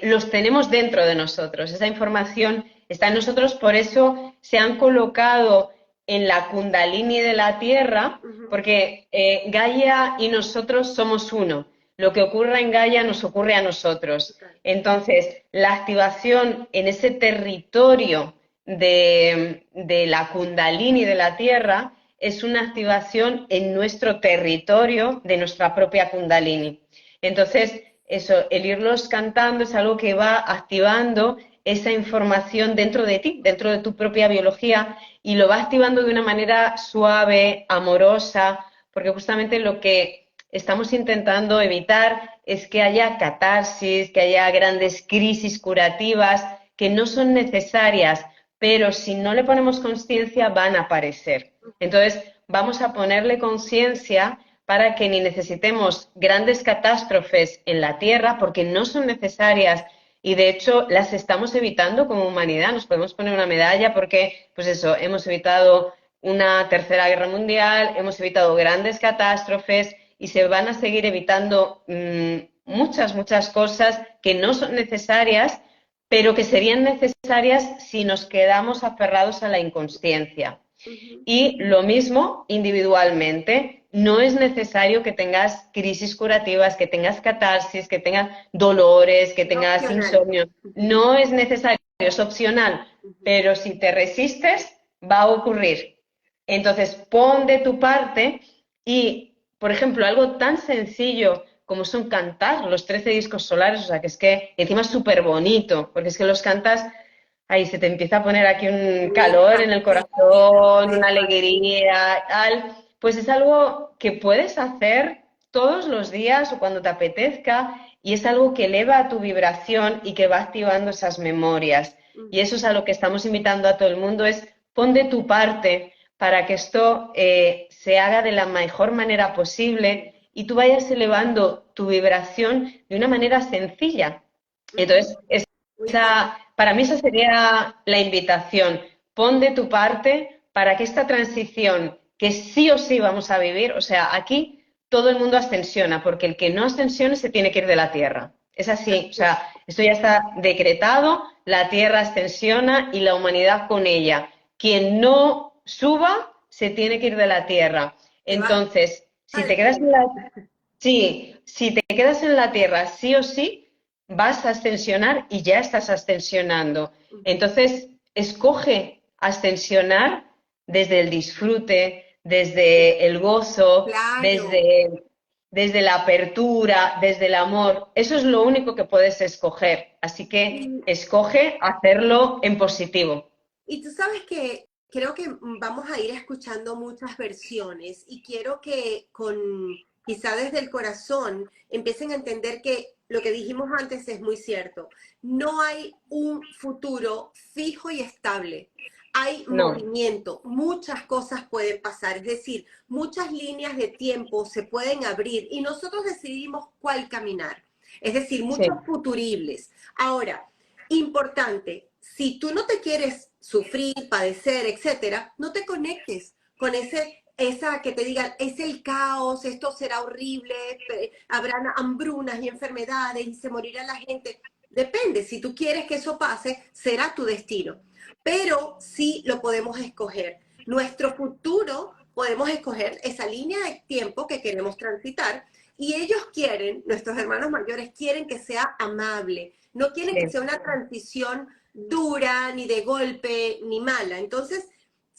los tenemos dentro de nosotros. Esa información está en nosotros, por eso se han colocado en la Kundalini de la Tierra, Ujú. porque Gaia y nosotros somos uno. Lo que ocurra en Gaia nos ocurre a nosotros. Total. Entonces, la activación en ese territorio de la Kundalini de la Tierra es una activación en nuestro territorio de nuestra propia Kundalini. Entonces, eso, el irlos cantando es algo que va activando esa información dentro de ti, dentro de tu propia biología, y lo va activando de una manera suave, amorosa, porque justamente lo que estamos intentando evitar es que haya catarsis, que haya grandes crisis curativas que no son necesarias, pero si no le ponemos conciencia van a aparecer. Entonces, vamos a ponerle conciencia para que ni necesitemos grandes catástrofes en la Tierra, porque no son necesarias y de hecho las estamos evitando como humanidad. Nos podemos poner una medalla porque, pues eso, hemos evitado una tercera guerra mundial, hemos evitado grandes catástrofes y se van a seguir evitando muchas cosas que no son necesarias, pero que serían necesarias si nos quedamos aferrados a la inconsciencia. Ujú. Y lo mismo individualmente. No es necesario que tengas crisis curativas, que tengas catarsis, que tengas dolores, que Es tengas opcional. insomnio. Ujú, No es necesario, es opcional. ujú. Pero si te resistes, va a ocurrir. Entonces, pon de tu parte y, por ejemplo, algo tan sencillo como son cantar los 13 discos solares, o sea, que es que encima es súper bonito, porque es que los cantas. Ahí se te empieza a poner aquí un Me calor en el fascina, corazón, me una fascina. alegría, tal. Pues es algo que puedes hacer todos los días o cuando te apetezca y es algo que eleva tu vibración y que va activando esas memorias. Y Ujú. eso es a lo que estamos invitando a todo el mundo, es pon de tu parte para que esto se haga de la mejor manera posible y tú vayas elevando tu vibración de una manera sencilla. Ujú. Entonces, Muy bien. para mí esa sería la invitación. Pon de tu parte para que esta transición que sí o sí vamos a vivir, o sea, aquí todo el mundo ascensiona, porque el que no ascensione se tiene que ir de la Tierra. Es así, o Así es. sea, esto ya está decretado, la Tierra ascensiona y la humanidad con ella. Quien no suba se tiene que ir de la Tierra. Se va Entonces, si te al quedas cielo. en la, sí, si te quedas en la Tierra sí o sí, vas a ascensionar y ya estás ascensionando. Ujú. Entonces, escoge ascensionar desde el disfrute, desde el gozo, Claro. desde la apertura, desde el amor. Eso es lo único que puedes escoger. Así que Y, escoge hacerlo en positivo. y tú sabes que creo que vamos a ir escuchando muchas versiones y quiero que quizá desde el corazón empiecen a entender que lo que dijimos antes es muy cierto. No hay un futuro fijo y estable. Hay No, movimiento, muchas cosas pueden pasar, es decir, muchas líneas de tiempo se pueden abrir y nosotros decidimos cuál caminar. Es decir, sí, muchos futuribles. Ahora, importante, si tú no te quieres sufrir, padecer, etcétera, no te conectes con esa que te digan, es el caos, esto será horrible, habrán hambrunas y enfermedades y se morirá la gente. Depende, si tú quieres que eso pase, será tu destino. Pero sí lo podemos escoger. Nuestro futuro podemos escoger esa línea de tiempo que queremos transitar y ellos quieren, nuestros hermanos mayores quieren que sea amable, no quieren que sí, sea una transición dura, ni de golpe, ni mala. Entonces,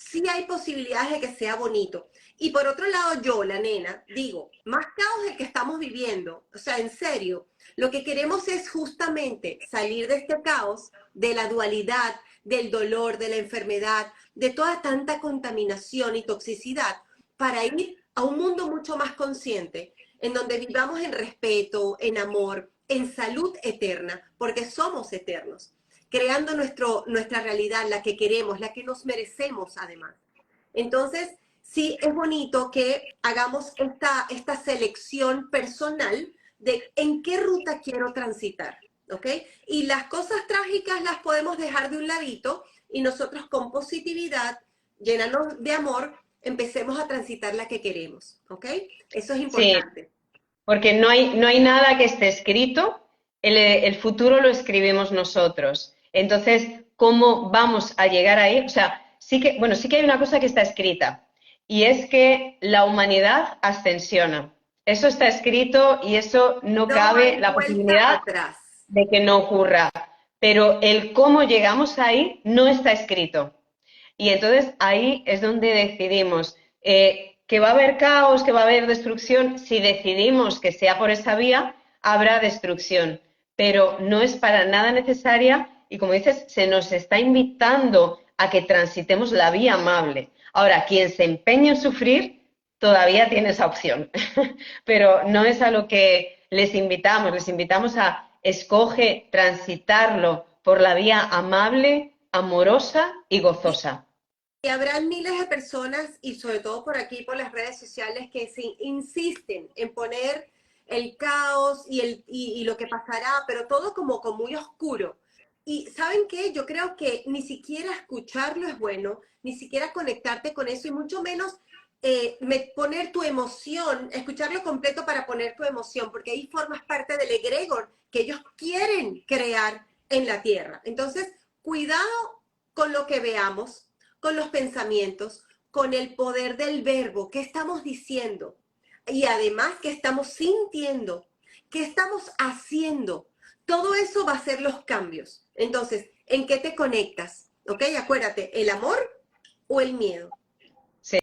sí hay posibilidades de que sea bonito. Y por otro lado, yo, la nena, digo, más caos el que estamos viviendo. O sea, en serio, lo que queremos es justamente salir de este caos, de la dualidad, del dolor, de la enfermedad, de toda tanta contaminación y toxicidad, para ir a un mundo mucho más consciente, en donde vivamos en respeto, en amor, en salud eterna, porque somos eternos, creando nuestra realidad, la que queremos, la que nos merecemos además. Entonces, sí es bonito que hagamos esta selección personal de en qué ruta quiero transitar, ¿ok? Y las cosas trágicas las podemos dejar de un ladito y nosotros con positividad, llenarnos de amor, empecemos a transitar la que queremos, ¿ok? Eso es Sí, importante. porque no hay nada que esté escrito, el futuro lo escribimos nosotros. Entonces, ¿cómo vamos a llegar ahí? O sea, sí que, bueno, sí que hay una cosa que está escrita, y es que la humanidad ascensiona. Eso está escrito y eso no No cabe hay la vuelta posibilidad atrás. de que no ocurra. Pero el cómo llegamos ahí no está escrito. Y entonces ahí es donde decidimos que va a haber caos, que va a haber destrucción. Si decidimos que sea por esa vía, habrá destrucción. Pero no es para nada necesaria y, como dices, se nos está invitando a que transitemos la vía amable. Ahora, quien se empeña en sufrir todavía tiene esa opción, pero no es a lo que les invitamos a escoge transitarlo por la vía amable, amorosa y gozosa. Y habrá miles de personas, y sobre todo por aquí, por las redes sociales, que insisten en poner el caos y lo que pasará, pero todo como muy oscuro. Y ¿saben qué? Yo creo que ni siquiera escucharlo es bueno, ni siquiera conectarte con eso, y mucho menos poner tu emoción, escucharlo completo para poner tu emoción, porque ahí formas parte del egregor que ellos quieren crear en la tierra. Entonces, cuidado con lo que veamos, con los pensamientos, con el poder del verbo, qué estamos diciendo y además qué estamos sintiendo, qué estamos haciendo. Todo eso va a ser los cambios. Entonces, ¿en qué te conectas? ¿Ok? Acuérdate, ¿el amor o el miedo? Sí,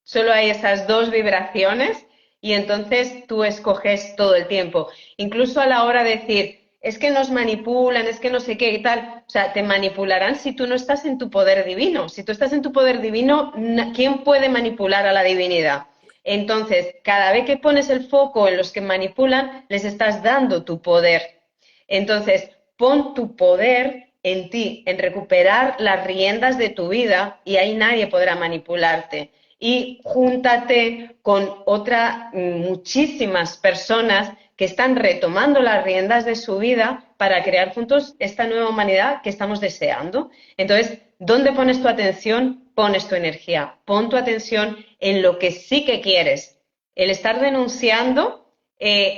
solo hay esas dos vibraciones y entonces tú escoges todo el tiempo. Incluso a la hora de decir, es que nos manipulan, es que no sé qué y tal. O sea, te manipularán si tú no estás en tu poder divino. Si tú estás en tu poder divino, ¿quién puede manipular a la divinidad? Entonces, cada vez que pones el foco en los que manipulan, les estás dando tu poder. Entonces, pon tu poder en ti, en recuperar las riendas de tu vida y ahí nadie podrá manipularte. Y júntate con otras muchísimas personas que están retomando las riendas de su vida para crear juntos esta nueva humanidad que estamos deseando. Entonces, ¿dónde pones tu atención? Pones tu energía. Pon tu atención en lo que sí que quieres. El estar denunciando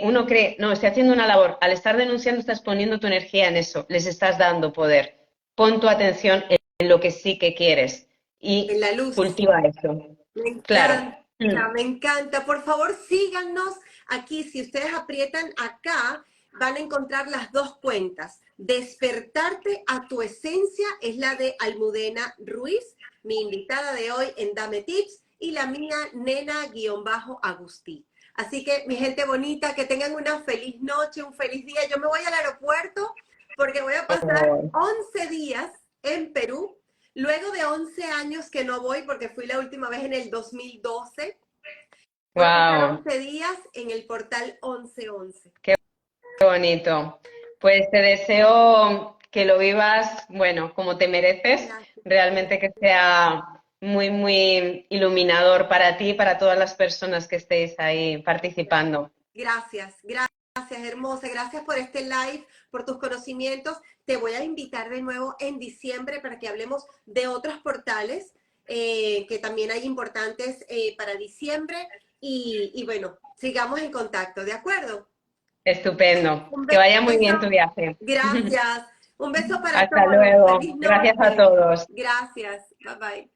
uno cree, no, estoy haciendo una labor. Al estar denunciando estás poniendo tu energía en eso, les estás dando poder. Pon tu atención en lo que sí que quieres En y la luz. cultiva eso. Me Claro. encanta, me encanta. Por favor, síganos aquí. Si ustedes aprietan acá, van a encontrar las dos cuentas. Despertarte a tu esencia es la de Almudena Ruiz, mi invitada de hoy en Dame Tips, y la mía, Nena-Agustí. Así que, mi gente bonita, que tengan una feliz noche, un feliz día. Yo me voy al aeropuerto porque voy a pasar Oh, 11 días en Perú. Luego de 11 años que no voy, porque fui la última vez en el 2012, voy a pasar wow, 11 días en el portal 1111. qué bonito. Pues te deseo que lo vivas, bueno, como te mereces, Gracias, realmente que sea muy, muy iluminador para ti y para todas las personas que estéis ahí participando. gracias, gracias, hermosa. Gracias por este live, por tus conocimientos. Te voy a invitar de nuevo en diciembre para que hablemos de otros portales que también hay importantes para diciembre. Y bueno, sigamos en contacto, ¿de acuerdo? Estupendo. Un Que vaya muy bien tu beso. viaje. Gracias. Un beso para Hasta todos. luego. Feliz Gracias a noche. todos. Gracias. Bye bye.